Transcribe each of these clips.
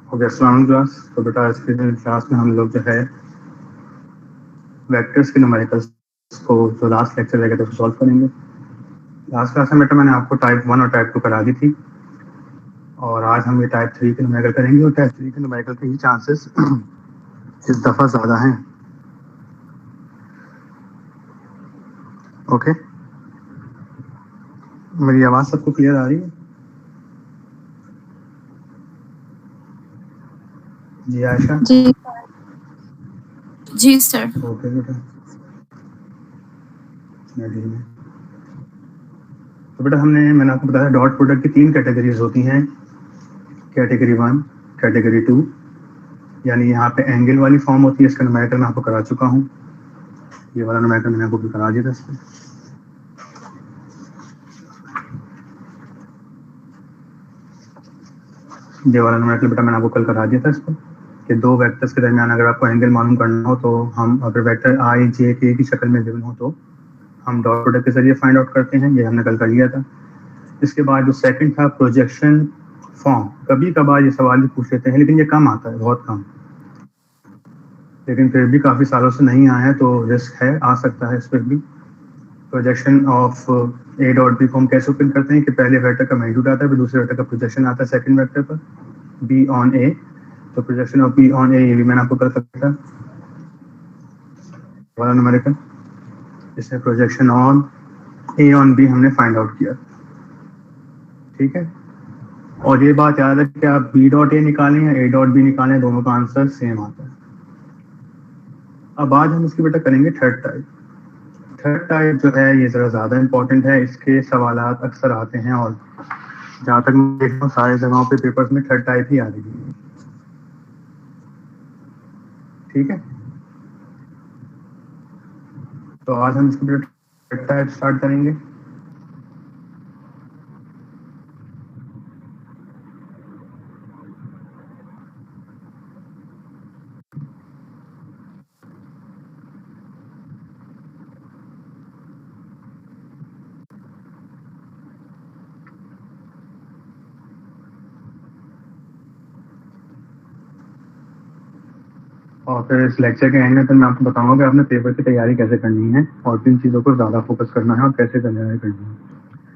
Okay, अस्सलाम class. तो बेटा आज की क्लास में हम लोग जो है वेक्टर्स के न्यूमेरिकल्स को जो लास्ट लेक्चर रहेगा तो सॉल्व करेंगे। लास्ट क्लास में बेटा मैंने आपको टाइप 1 और टाइप 2 करा दी थी और आज हम ये टाइप 3 के न्यूमेरिकल करेंगे और टाइप 3 के न्यूमेरिकल के ही चांसेस इस दफ़ा ज़्यादा हैं। ओके, मेरी आवाज़ सबको क्लियर आ रही है? जी आयशा? जी सर। ओके बेटा, तो बेटा मैंने आपको बताया डॉट प्रोडक्ट की 3 कैटेगरीज होती हैं। कैटेगरी 1, कैटेगरी 2, यानी यहाँ पे एंगल वाली फॉर्म होती है। इसका न्यूमेरिकल मैं आपको करा चुका हूँ। ये वाला न्यूमेरिकल मैंने आपको करा दिया था इसमें। ये वाला न्यूमेरिकल बेटा मैंने आपको कल करा दिया था इसको कि दो वेक्टर्स के दरमियान अगर आपको एंगल मालूम करना हो तो हम अगर वेक्टर आई जे के की शक्ल में गिवन हो तो हम डॉट प्रोडक्ट के जरिए फाइंड आउट करते हैं। ये हमने कल कर लिया था। इसके बाद जो सेकंड था प्रोजेक्शन फॉर्म, कभी कभार ये सवाल भी पूछ लेते हैं लेकिन ये कम आता है, बहुत कम, लेकिन फिर भी काफ़ी सालों से नहीं आया है तो रिस्क है, आ सकता है इस पर भी। Projection of A dot B को हम कैसे ओपन करते हैं कि पहले वेक्टर का मैग्नीट्यूड आता है फिर दूसरे वेक्टर का प्रोजेक्शन आता है सेकंड वेक्टर पर, बी ऑन ए। तो projection of B on A ये भी मैंने आपको कर सकता वाला न्यूमेरिकल, इसमें projection on A on B हमने फाइंड आउट किया। ठीक है, और ये बात याद है कि आप बी डॉट ए निकालें या ए डॉट बी निकालें, दोनों का आंसर सेम आता है। अब आज हम इसकी बेटा करेंगे थर्ड टाइप। थर्ड टाइप जो है ये ज़रा ज़्यादा इंपॉर्टेंट है, इसके सवालात अक्सर आते हैं और जहाँ तक मैं देखता हूँ सारे जगहों पे पेपर्स में थर्ड टाइप ही आ रही है। ठीक है, तो आज हम इसकी बेटा थर्ड टाइप स्टार्ट करेंगे। और फिर इस लेक्चर के एंड में फिर मैं आपको बताऊंगा कि आपने पेपर की तैयारी कैसे करनी है और किन चीज़ों पर ज़्यादा फोकस करना है और कैसे तैयारी करनी है।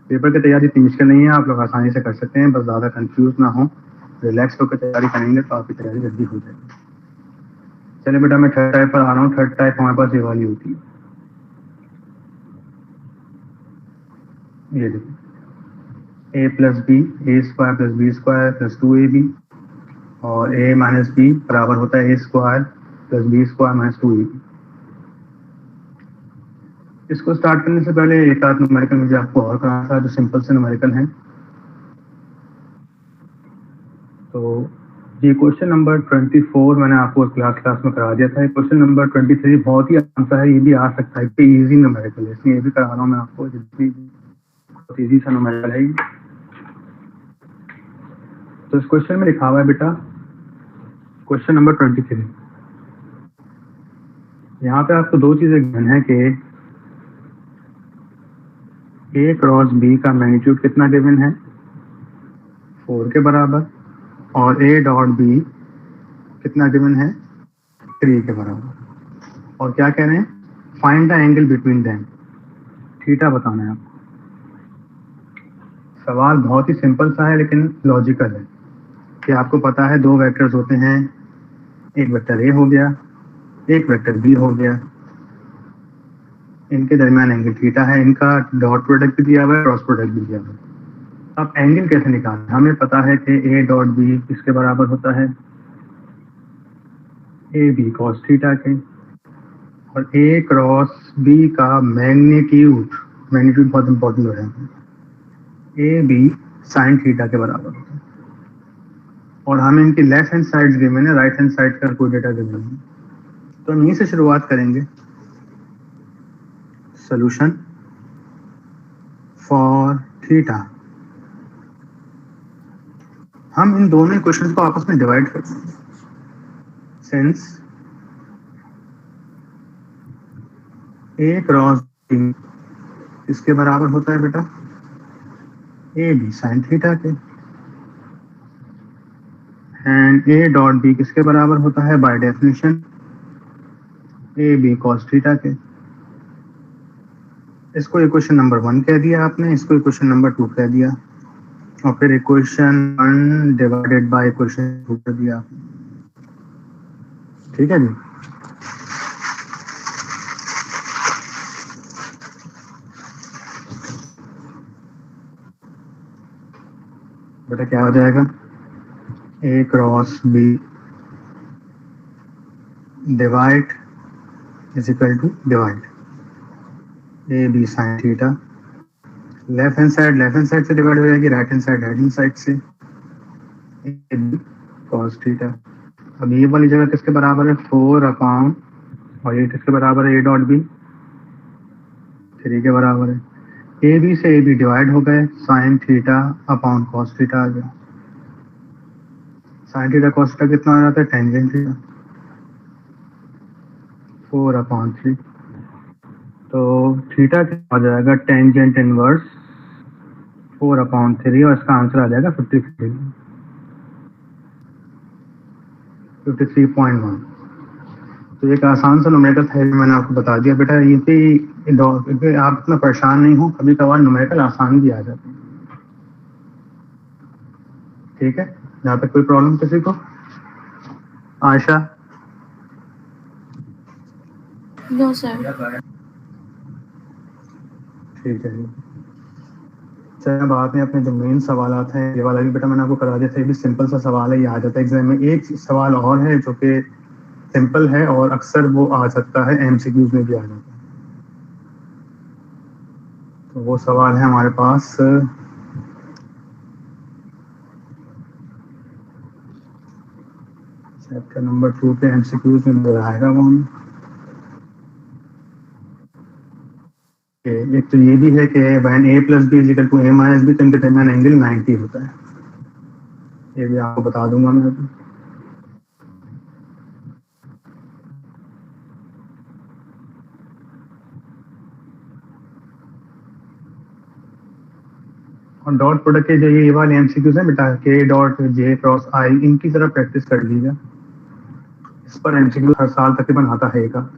पेपर की तैयारी इतनी मुश्किल नहीं है, आप लोग आसानी से कर सकते हैं, बस ज़्यादा कंफ्यूज ना हो, रिलैक्स होकर तैयारी करेंगे तो आपकी तैयारी जल्दी हो जाएगी। चलिए बेटा मैं थर्ड टाइप पर आ रहा हूँ। थर्ड टाइप हमारे पास ये वाली होती है, ये देखिए, A plus B, A square plus B square plus 2ab और ए माइनस बी बराबर होता है A square plus B square minus 2ab। इसको स्टार्ट करने से पहले एक आध न्यूमेरिकल मुझे आपको और कराना था जो सिंपल से न्यूमेरिकल हैं। तो ये क्वेश्चन नंबर 24 मैंने आपको क्लास में करा दिया था। क्वेश्चन नंबर 23 बहुत ही आसान है, ये भी आ सकता है, इजी न्यूमेरिकल है, इसलिए ये भी करा रहा हूँ मैं आपको, जितनी बहुत इजी सा न्यूमेरिकल है। तो इस क्वेश्चन में लिखा हुआ है बेटा, क्वेश्चन नंबर 23, यहाँ पे आपको दो चीजें गिवन है कि ए क्रॉस बी का मैग्नीट्यूड कितना गिवन है, 4 के बराबर, और ए डॉट बी कितना गिवन है, 3 के बराबर। और क्या कह रहे हैं, find the angle between them, theta बताना है आपको। सवाल बहुत ही सिंपल सा है लेकिन लॉजिकल है कि आपको पता है दो वेक्टर्स होते हैं, एक वेक्टर ए हो गया, एक वेक्टर बी हो गया, इनके दरमियान एंगल थीटा है, इनका डॉट प्रोडक्ट भी दिया हुआ है, क्रॉस प्रोडक्ट भी दिया हुआ है। अब एंगल कैसे निकालें, हमें पता है कि ए डॉट बी किसके बराबर होता है, ए बी कॉस थीटा के, और ए क्रॉस बी का मैग्नीट्यूड बहुत इंपॉर्टेंट हो जाता है, ए बी साइन थीटा के बराबर होता है। और हमें इनकी लेफ्ट हैंड साइड गिवन है, राइट हैंड साइड का कोई डेटा गिवन नहीं। तो हम यहीं से शुरुआत करेंगे। सोल्यूशन फॉर थीटा, हम इन दोनों इक्वेशंस को आपस में डिवाइड कर देंगे। सिंस ए क्रॉस बी इसके बराबर होता है बेटा ए बी साइन थीटा के, एंड ए डॉट बी किसके बराबर होता है by definition A B cos theta के। इसको इक्वेशन नंबर 1 कह दिया आपने, इसको इक्वेशन नंबर 2 कह दिया, और फिर इक्वेशन 1 डिवाइडेड बाय इक्वेशन 2 कर दिया आपने। ठीक है जी। बेटा क्या हो जाएगा, A cross B divide is equal to divide A B sine theta, left hand side से डिवाइड हो जाएगी, राइट हैंड साइड से ए बी कॉस थीटा। अब ये वाली जगह किसके बराबर है 4 अपॉन, और ये किसके बराबर है ए डॉट बी 3 के बराबर है। ए बी से ए बी डिवाइड हो गए, sine theta upon cos theta आ गया। साइन थीटा कॉस थीटा कितना आ जाता है टेंजेंट थीटा 4 अपॉन 3, तो थीटा क्या हो जाएगा टेंजेंट इनवर्स 4 अपॉन 3, और इसका आंसर आ जाएगा 53.1। तो एक आसान सा न्यूमेरिकल था, मैंने आपको बता दिया बेटा। ये भी आप इतना परेशान नहीं हो, कभी कभार न्यूमेरिकल आसान भी आ जाते हैं। ठीक है, यहाँ तक कोई प्रॉब्लम किसी को? आशा? No sir. ठीक है जी, चलिए बात में अपने जो मेन सवाल हैं, ये वाला भी बेटा मैंने आपको करा दिया था, ये भी सिंपल सा सवाल है, ये आ जाता है एग्जाम में। एक सवाल और है जो कि सिंपल है और अक्सर वो आ सकता है एमसीक्यूज में भी आ जाता है। तो वो सवाल है हमारे पास चैप्टर नंबर 2 के एमसीक्यूज में बताएगा वो हमें। एक तो ये भी है कि when a plus B is equal to a minus B, तो इनका टर्मिनल एंगल 90 होता है, ये भी आपको बता दूंगा मैं अभी। और डॉट प्रोडक्ट के जो ये वाले एमसीक्यूज है बेटा, के डॉट जे क्रॉस आई, इनकी जरा प्रैक्टिस कर लीजिए। इस पर एमसीक्यू हर साल तकरीबन आता है का।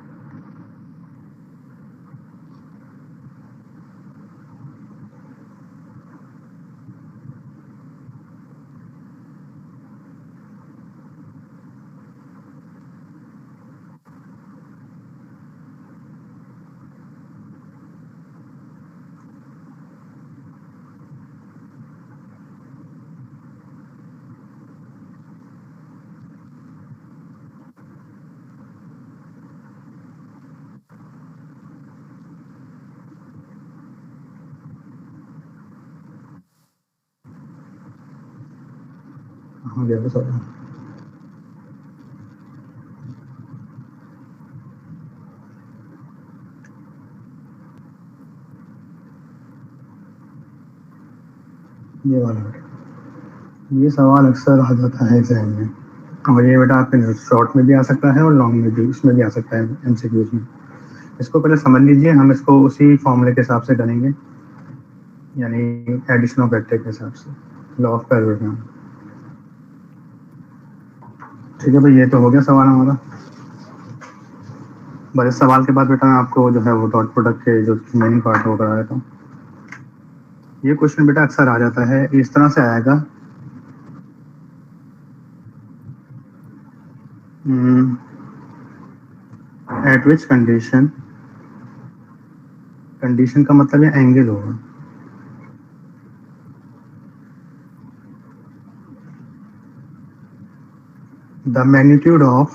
हाँ जी सर, ये वाला ये सवाल अक्सर आ जाता है एग्जाम में, और ये बेटा आपके शॉर्ट में भी आ सकता है और लॉन्ग में भी, इसमें भी आ सकता है एमसीक्यूज में। इसको पहले समझ लीजिए, हम इसको उसी फॉर्मूले के हिसाब से करेंगे, यानी एडिशन ऑफ वेक्टर के हिसाब से, लॉ ऑफ पैरेललोग्राम। ठीक है भाई, ये तो हो गया सवाल हमारा। बस इस सवाल के बाद बेटा मैं आपको जो है वो डॉट प्रोडक्ट के जो मेन पार्ट वो करा देता हूँ। ये क्वेश्चन बेटा अक्सर आ जाता है, इस तरह से आएगा, एट विच कंडीशन, कंडीशन का मतलब है एंगल होगा, the magnitude of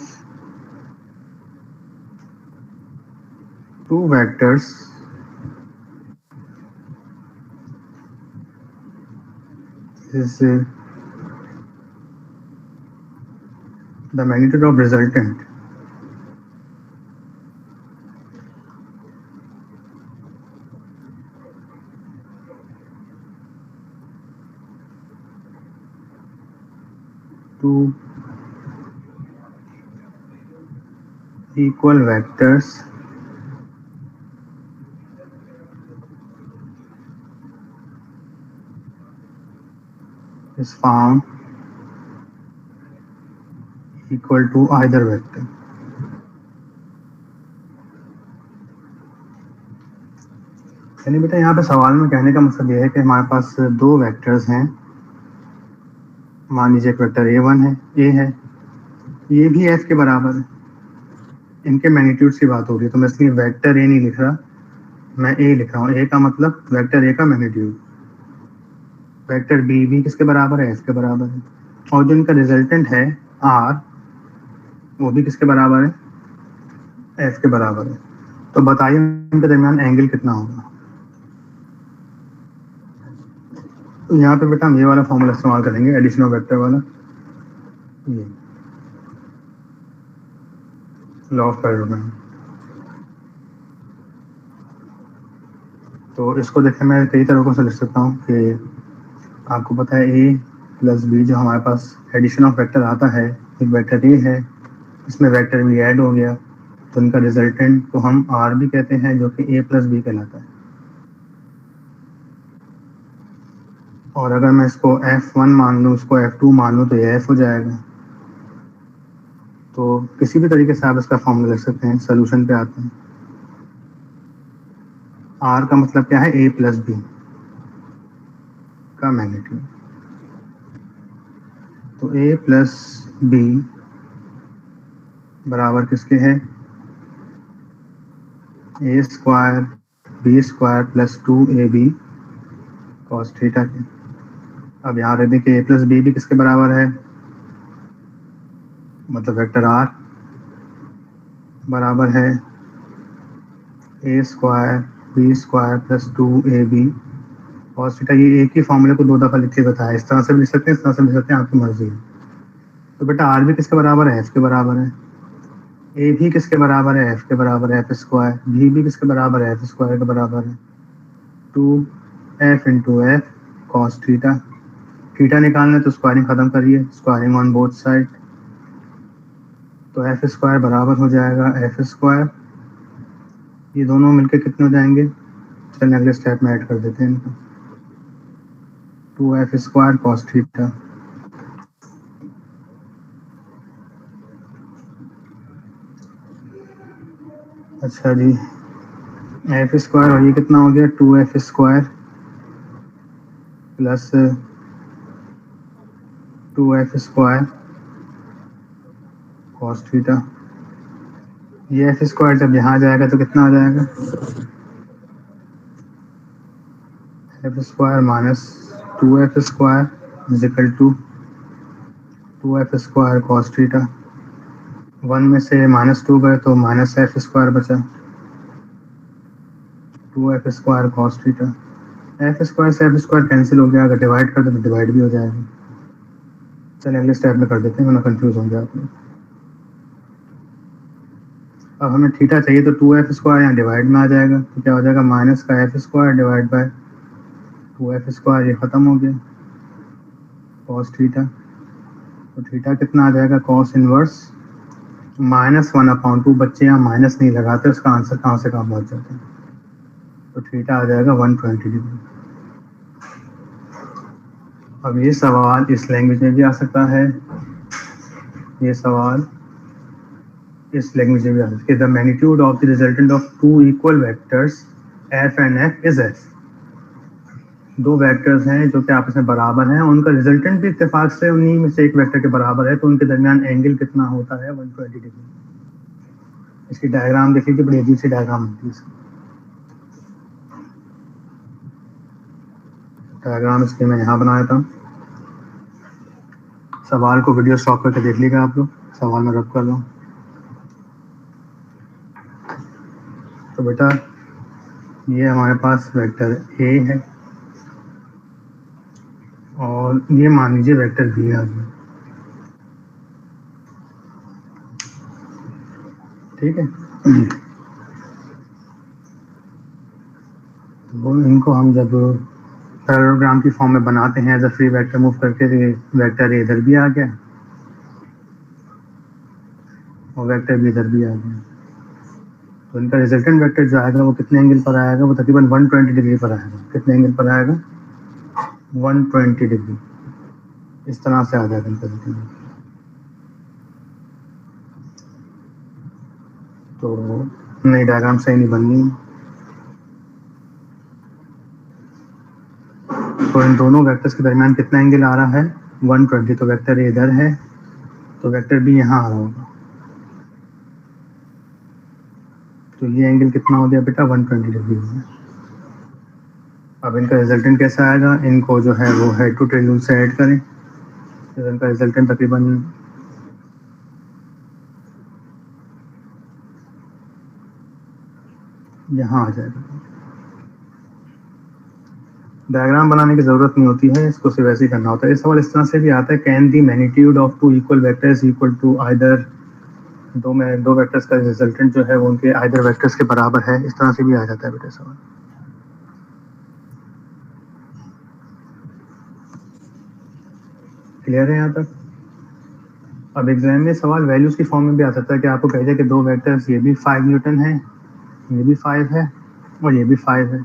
two vectors is the magnitude of resultant two equal vectors is found equal to either vector. यानी बेटा यहाँ पे सवाल में कहने का मतलब ये है कि हमारे पास दो वेक्टर्स हैं, मान लीजिए एक वेक्टर a1 है, a है, ये भी f के बराबर है, इनके मैग्नीट्यूड की बात हो रही है, तो मैं इसलिए वेक्टर a नहीं लिख रहा, मैं a लिख रहा हूँ। a का मतलब वेक्टर a का मैग्नीट्यूड, वेक्टर b भी किसके बराबर है, f के बराबर है, और जो इनका रिजल्टेंट है r वो भी किसके बराबर है, f के बराबर है। तो बताइए इनके दरमियान एंगल कितना होगा। तो यहाँ पे बेटा हम ये वाला फॉर्मूला इस्तेमाल करेंगे, एडिशन ऑफ वेक्टर वाला, ये लॉ ऑफ पैरेललोग्राम। तो इसको देखें मैं कई तरीकों से लिख सकता हूँ कि आपको पता है a प्लस बी जो हमारे पास एडिशन ऑफ वेक्टर आता है, एक वेक्टर a है, इसमें वेक्टर भी ऐड हो गया, तो इनका रिजल्टेंट को हम r भी कहते हैं, जो कि a प्लस बी कहलाता है। और अगर मैं इसको f1 मान लूँ, इसको f2 मान लूँ, तो ये f हो जाएगा। तो किसी भी तरीके से आप इसका फॉर्मूला लिख सकते हैं। सोल्यूशन पे आते हैं, r का मतलब क्या है, a प्लस बी का मैग्नीट्यूड, तो a प्लस बी बराबर किसके है, a square B square plus 2ab cos theta के। अब यहाँ रख दें कि a प्लस बी भी किसके बराबर है, मतलब वेक्टर r बराबर है a square B square plus 2ab cos theta. ये एक ही फॉर्मूले को दो दफ़ा लिख के बताया, इस तरह से भी लिख सकते हैं, इस तरह से भी लिख सकते हैं, आपकी मर्जी है। तो बेटा r भी किसके बराबर है, f के बराबर है, a भी किसके बराबर है, f के बराबर है, f स्क्वायर, b भी किसके बराबर है, f स्क्वायर के बराबर है, 2f into F cos theta. Theta निकालना है तो स्क्वायरिंग खत्म करिए, स्क्वायरिंग ऑन बोथ साइड, तो एफ स्क्वायर बराबर हो जाएगा एफ स्क्वायर, ये दोनों मिलके कितने हो जाएंगे, चलिए अगले स्टेप में ऐड कर देते हैं इनको, 2f स्क्वायर कॉस थीटा। अच्छा जी, एफ स्क्वायर और ये कितना हो गया, 2f square plus 2f square cos theta. ये एफ स्क्वायर जब यहाँ आ जाएगा तो कितना आ जाएगा, F square minus 2f square is equal to 2f square cos theta. 1 में से -2 गए तो माइनस एफ स्क्वायर बचा, 2f square cos theta. F square से एफ स्क्वायर कैंसिल हो गया, अगर डिवाइड कर दे तो डिवाइड भी हो जाएगा। चलिए अगले स्टेप में कर देते हैं, वरना कंफ्यूज होंगे आप लोग। अब हमें थीटा चाहिए तो 2f स्क्वायर यहाँ डिवाइड में आ जाएगा, तो क्या हो जाएगा, माइनस का F square divide by 2f square, ये खत्म हो गया, कॉस थीटा। तो थीटा कितना आ जाएगा, कॉस इनवर्स -1/2, बच्चे यहाँ माइनस नहीं लगाते, उसका आंसर कहाँ से कहाँ पहुँच जाता है, तो थीटा आ जाएगा 120 डिग्री। अब ये सवाल इस लैंग्वेज में भी आ सकता है, ये सवाल इस लैंग्वेज में भी आ सकता है, the magnitude of the resultant of two equal vectors F and F is F. दो वेक्टर्स हैं जो कि आपस में बराबर हैं, उनका रिजल्टेंट भी इत्तेफाक से उन्हीं में से एक वेक्टर के बराबर है, तो उनके दरमियान एंगल कितना होता है, 120 डिग्री। इसकी डायग्राम देख लीजिए, बड़ी अजीब सी डायग्राम होती है इसकी। डायग्राम इसकी मैं यहाँ बनाया था, सवाल को वीडियो स्टॉप करके देख लीजिएगा आप लोग, सवाल में रब कर लो। तो बेटा ये हमारे पास वेक्टर ए है और ये मान लीजिए वेक्टर बी आ गया, ठीक है। तो इनको हम जब पैरेललोग्राम की फॉर्म में बनाते हैं as a free vector move करके, तो वेक्टर ए इधर भी आ गया और वेक्टर बी इधर भी आ गया, तो इनका रिजल्टेंट वेक्टर जो आएगा वो कितने एंगल पर आएगा, वो तकरीबन 120 डिग्री पर आएगा। कितने एंगल पर आएगा, 120 डिग्री, इस तरह से आ जाएगा इनका रिजल्टेंट। तो नई डायग्राम सही नहीं बननी। तो इन दोनों वेक्टर्स के दरमियान कितना एंगल आ रहा है 120, तो वेक्टर ए इधर है तो वेक्टर बी यहाँ आ रहा होगा, तो ये एंगल कितना हो गया बेटा 120 डिग्री हो गया। अब इनका रिजल्टेंट कैसा आएगा, इनको जो है वो हेड टू टेल रूल से ऐड करें, तो इनका रिजल्टेंट तकरीबन यहाँ आ जाएगा। डायग्राम बनाने की जरूरत नहीं होती है, इसको सिर्फ ऐसे ही करना होता है। इस सवाल इस तरह से भी आता है, can the magnitude of two equal vectors equal to either, दो वेक्टर्स का रिजल्टेंट जो है वो उनके आइदर वेक्टर्स के बराबर है, इस तरह से भी आ जाता है बेटा सवाल। क्लियर है यहाँ तक? अब एग्जाम में सवाल वैल्यूज की फॉर्म में भी आ सकता है कि आपको कह दिया कि दो वेक्टर्स ये भी 5 न्यूटन है, ये भी 5 है और ये भी 5 है,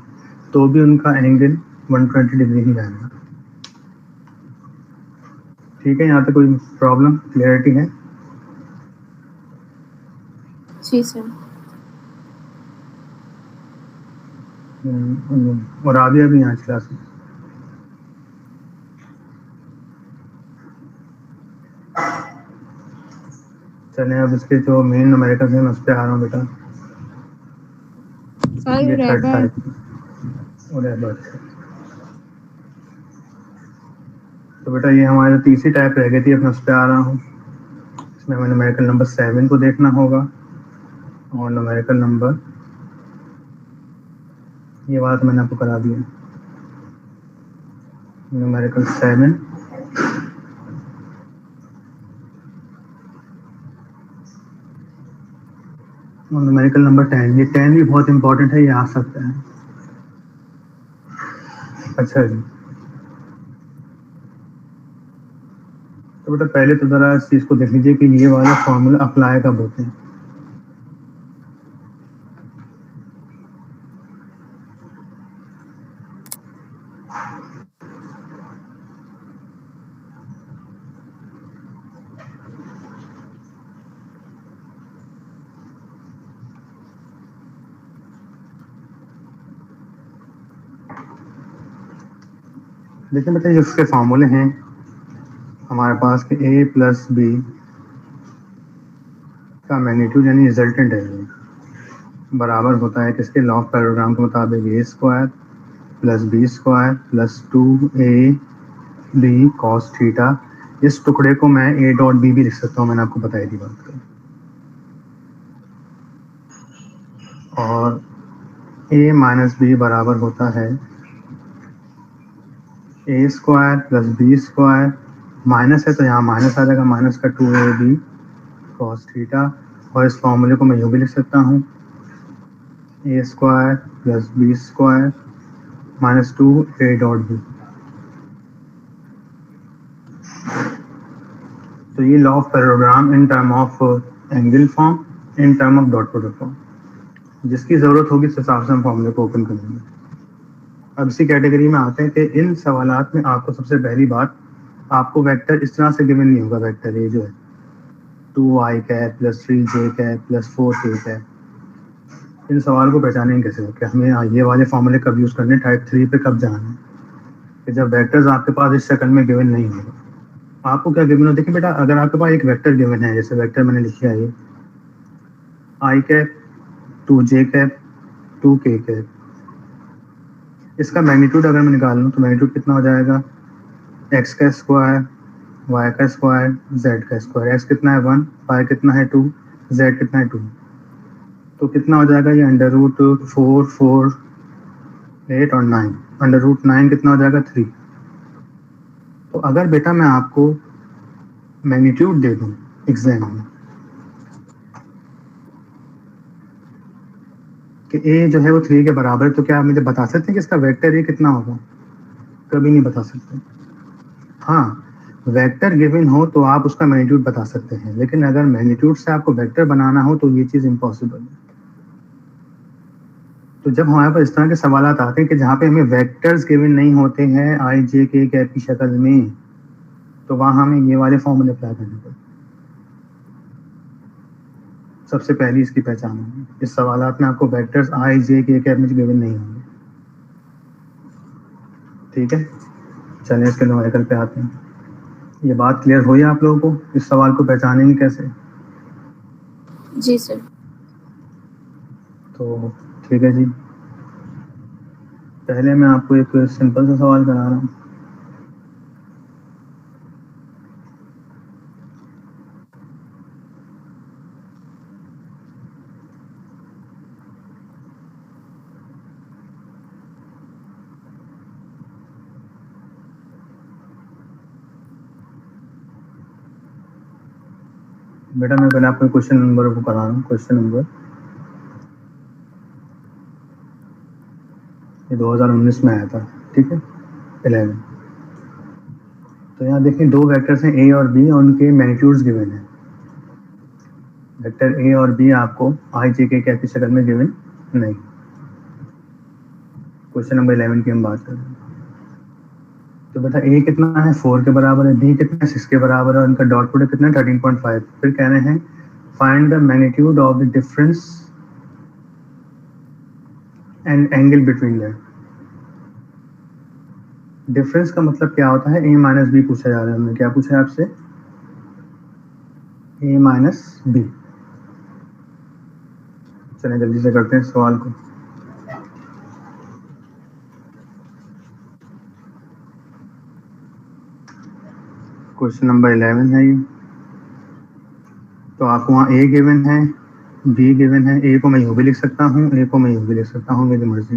तो भी उनका एंगल 120 डिग्री ही आएगा। ठीक है, यहाँ तक कोई प्रॉब्लम, क्लियरिटी है? जी सर। और आगे भी यहाँ क्लास में चले। अब इसके जो मेन न्यूमेरिकल्स हैं मैं उस पर आ रहा हूँ बेटा। ये थर्ड टाइप और एबर्ट। तो बेटा ये हमारे तीसरी टाइप रह गई थी, अब मैं उस पर आ रहा हूँ। इसमें हमें न्यूमेरिकल नंबर 7 को देखना होगा और न्यूमेरिकल नंबर, ये बात मैंने आपको करा दी है, न्यूमेरिकल 7 और न्यूमेरिकल नंबर 10। ये 10 भी बहुत इंपॉर्टेंट है, ये आ सकता है। अच्छा जी, तो बेटा पहले तो जरा इस चीज को देख लीजिए कि ये वाला फॉर्मूला अप्लाई कब होते हैं। देखिए बेटा ये उसके फॉर्मूले हैं हमारे पास कि a प्लस बी का मैग्नीट्यूड यानी रिजल्टेंट है ये बराबर होता है किसके, लॉ ऑफ पैरेललोग्राम के मुताबिक a square plus B square plus 2ab cos theta. इस टुकड़े को मैं a डॉट बी भी लिख सकता हूँ, मैंने आपको बताई थी बात कर। और a माइनस बी बराबर होता है A square plus B square, minus है तो यहाँ माइनस आ जाएगा, माइनस का 2ab कॉस थीटा। और इस फॉर्मूले को मैं यूँ भी लिख सकता हूँ, A square plus B square minus 2a dot B. तो ये law of parallelogram in term of angle form, in term of dot product form, जिसकी ज़रूरत होगी उस हिसाब से हम फॉर्मूले को ओपन करेंगे। अब इसी कैटेगरी में आते हैं कि इन सवालात में आपको सबसे पहली बात, आपको वेक्टर इस तरह से गिवन नहीं होगा। वेक्टर ये जो है 2i cap plus 3j cap plus 4k cap, इन सवाल को पहचानेंगे कैसे कि हमें ये वाले फॉर्मूले कब यूज़ करने, टाइप 3 पे कब जाना है, कि जब वेक्टर्स आपके पास इस सेकंड में गिवन नहीं होगा। आपको क्या गिवन हो, देखिए बेटा अगर आपके पास एक वेक्टर गिवन है, जैसे वेक्टर मैंने लिखा है ये i cap 2j cap 2k cap, इसका मैग्नीट्यूड अगर मैं निकाल लूँ तो मैग्नीट्यूड कितना हो जाएगा, x का स्क्वायर y का स्क्वायर z का स्क्वायर। x कितना है 1, y कितना है 2, z कितना है 2, तो कितना हो जाएगा ये अंडर रूट 4 4 8 और 9, अंडर रूट 9 कितना हो जाएगा 3। तो अगर बेटा मैं आपको मैग्नीट्यूड दे दूँ एग्जाम में कि a जो है वो 3 के बराबर है, तो क्या आप मुझे बता सकते हैं कि इसका वेक्टर a कितना होगा? कभी नहीं बता सकते। हाँ, वेक्टर गिवन हो तो आप उसका मैग्नीट्यूड बता सकते हैं, लेकिन अगर मैग्नीट्यूड से आपको वेक्टर बनाना हो तो ये चीज़ इम्पॉसिबल है। तो जब हमारे पास इस तरह के सवाल आते हैं कि जहाँ पे हमें वेक्टर्स गिवन नहीं होते हैं i j k कैप की शक्ल में, तो वहाँ हमें ये वाले फॉर्मूले अप्लाई करने पड़ते हैं। सबसे पहली इसकी पहचान होगी। इस सवालात में आपको वेक्टर्स आई जे के कैप में गिवन नहीं होंगे। ठीक है, चलिए इसके न्यूमेरिकल पे आते हैं। ये बात क्लियर हुई आप लोगों को, इस सवाल को पहचानेंगे कैसे? जी सर। तो ठीक है जी, पहले मैं आपको एक सिंपल सा सवाल करा रहा हूँ। बेटा मैं पहले आपको क्वेश्चन नंबर को करा रहा हूँ। क्वेश्चन नंबर ये 2019 में आया था, ठीक है, 11। तो यहाँ देखिए दो वेक्टर्स हैं ए और बी और उनके मैग्नीट्यूड्स गिवन है। वेक्टर ए और बी आपको आई जे के कैप की शक्ल में गिवन नहीं। क्वेश्चन नंबर 11 की हम बात कर रहे हैं। तो बेटा ए कितना है 4 के बराबर है, बी कितना है 6 के बराबर है और इनका डॉट प्रोडक्ट कितना है 13.5। फिर कह रहे हैं find the magnitude of the difference and angle between that. Difference का मतलब क्या होता है? ए माइनस बी पूछा जा रहा है। हमने क्या पूछा है आपसे? ए माइनस बी। चलिए जल्दी से करते हैं सवाल को। क्वेश्चन नंबर 11 है ये। तो आपको वहाँ ए गिवन है, बी गिवन है। ए को मैं यूँ भी लिख सकता हूँ, ए को मैं यूँ भी लिख सकता हूँ, मेरी मर्जी।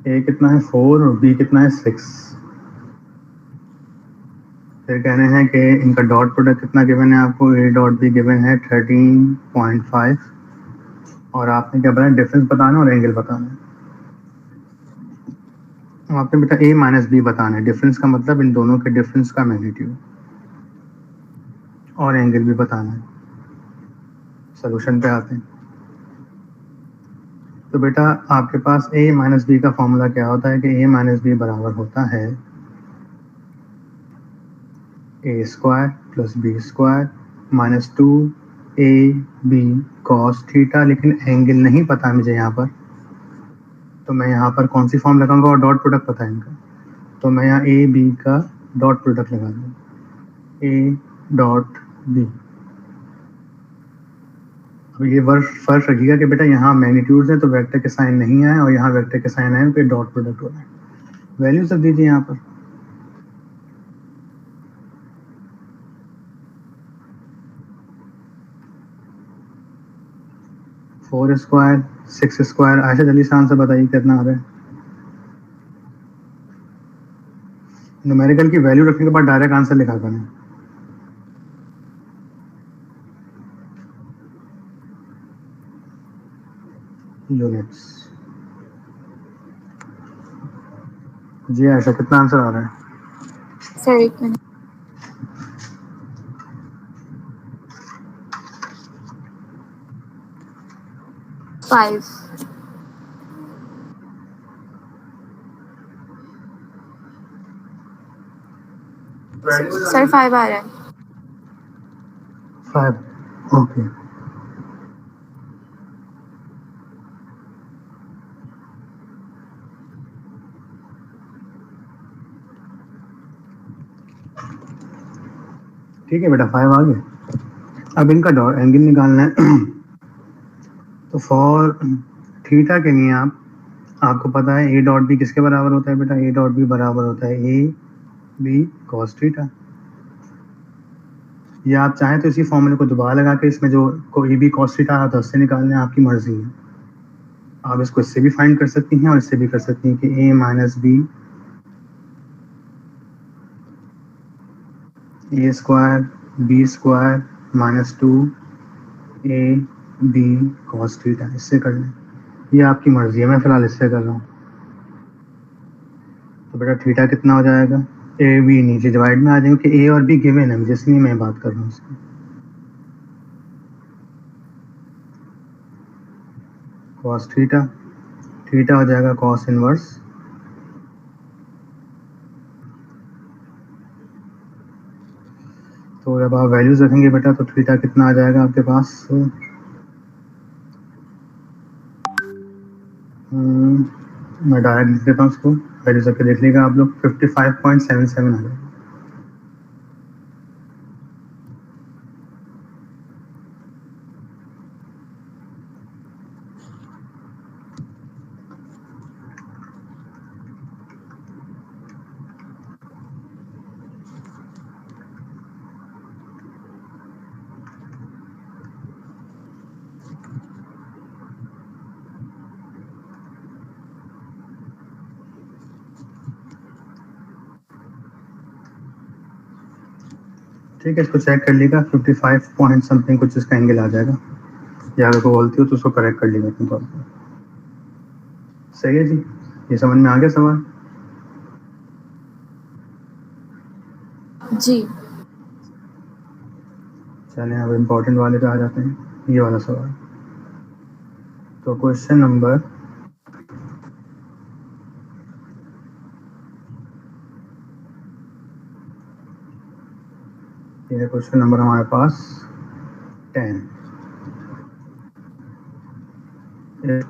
ए कितना है 4 और बी कितना है 6। फिर कह रहे हैं कि इनका डॉट प्रोडक्ट कितना गिवन है आपको? ए डॉट बी गिवन है 13.5 और आपने क्या बताया? डिफरेंस बताना और एंगल बताना है। आपने बेटा ए माइनस बी बताना है। डिफरेंस का मतलब इन दोनों के डिफरेंस का मैग्नीट्यूड और एंगल भी बताना है। सोल्यूशन पे आते हैं। तो बेटा आपके पास ए माइनस बी का फॉर्मूला क्या होता है कि ए माइनस बी बराबर होता है A square plus B square minus 2 A B cos theta. लेकिन एंगल नहीं पता मुझे यहाँ पर, तो मैं यहाँ पर कौन सी फॉर्म लगाऊंगा? और डॉट प्रोडक्ट पता है इनका, तो मैं यहाँ ए बी का डॉट प्रोडक्ट लगा दूँ, ए डॉट बी। अब ये फर्क रखिएगा कि बेटा यहाँ मैग्नीट्यूड्स हैं तो वेक्टर के साइन नहीं आए और यहाँ वेक्टर के साइन आए तो डॉट प्रोडक्ट हो रहा है। वैल्यूज रख दीजिए यहाँ पर। Four square 6 square. ऐसे जल्दी से आंसर बताइए कितना आ रहा है। न्यूमेरिकल की वैल्यू रखने के बाद डायरेक्ट आंसर लिखा करें। यूनिट्स। जी ऐसा कितना आंसर आ रहा है? सर एक मिनट। फाइव। सर 5 आ रहा है। 5। ओके, ठीक है बेटा 5 आ गए। अब इनका डॉट एंगल निकालना है। तो फॉर थीटा के लिए आपको पता है ए डॉट बी किसके बराबर होता है बेटा? ए डॉट बी बराबर होता है ए बी कॉस थीटा। या आप चाहें तो इसी फॉर्मूले को दोबारा लगा के इसमें जो को ए बी कॉस थीटा आता है उससे निकालना है, आपकी मर्जी है। आप इसको इससे भी फाइंड कर सकती हैं और इससे भी कर सकती हैं कि A minus B A square B square minus 2 A B cos theta. इससे कर लें, ये आपकी मर्जी है। मैं फिलहाल इससे कर रहा हूँ। तो बेटा थीटा कितना हो जाएगा? ए बी नीचे डिवाइड में आ जाएंगे कि ए और बी गिवन है, जिसमें मैं बात कर रहा हूँ इसकी। कॉस थीटा, थीटा हो जाएगा कॉस इनवर्स तो जब आप वैल्यूज रखेंगे बेटा तो थीटा कितना आ जाएगा आपके पास? मैं डायरेक्ट लिख देता हूँ उसको, वैल्यूज रख के देख लीजिएगा आप लोग। 55.77 आ जाएगा। ठीक है, इसको चेक कर लीजिएगा। 55 पॉइंट समथिंग कुछ इसका एंगल आ जाएगा, या अगर कोई बोलती हो तो उसको करेक्ट कर लीजिएगा अपने तौर पर। सही है जी, ये समझ में आ गया सवाल? जी। चलिए अब इम्पोर्टेंट वाले पे आ जाते हैं, ये वाला सवाल। तो क्वेश्चन नंबर ये है क्वेश्चन नंबर हमारे पास 10।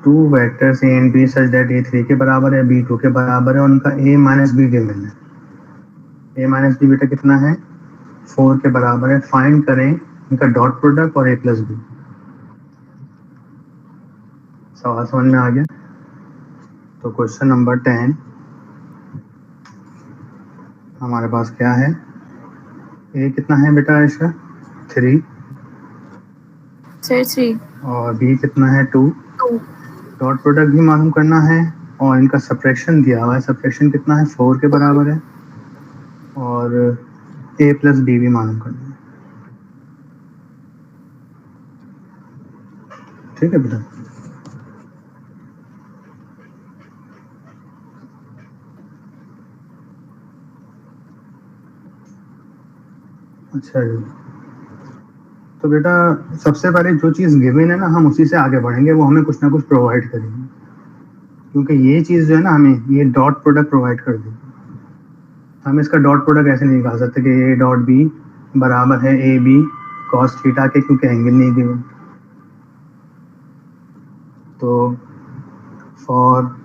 Two vectors A and B such that A 3 के बराबर है, बी 2 के बराबर है, और उनका ए माइनस बी गिवन है। ए माइनस बी बेटा कितना है? 4 के बराबर है। फाइंड करें इनका डॉट प्रोडक्ट और ए प्लस बी। सवाल समझ में आ गया? तो क्वेश्चन नंबर 10 हमारे पास क्या है? ए कितना है बेटा इसका? 3, सर 3। और बी कितना है? 2। 2। डॉट प्रोडक्ट भी मालूम करना है, और इनका सब्ट्रैक्शन दिया हुआ है। सब्ट्रैक्शन कितना है? 4 के बराबर है, और ए प्लस बी भी मालूम करना है। ठीक है बेटा? अच्छा जी, तो बेटा सबसे पहले जो चीज़ गिवन है ना, हम उसी से आगे बढ़ेंगे। वो हमें कुछ ना कुछ प्रोवाइड करेंगे, क्योंकि ये चीज़ जो है ना, हमें ये डॉट प्रोडक्ट प्रोवाइड कर देगी। हम इसका डॉट प्रोडक्ट ऐसे नहीं निकाल सकते कि ए डॉट बी बराबर है ए बी कॉस थीटा के, क्योंकि एंगल नहीं गिवन। तो फॉर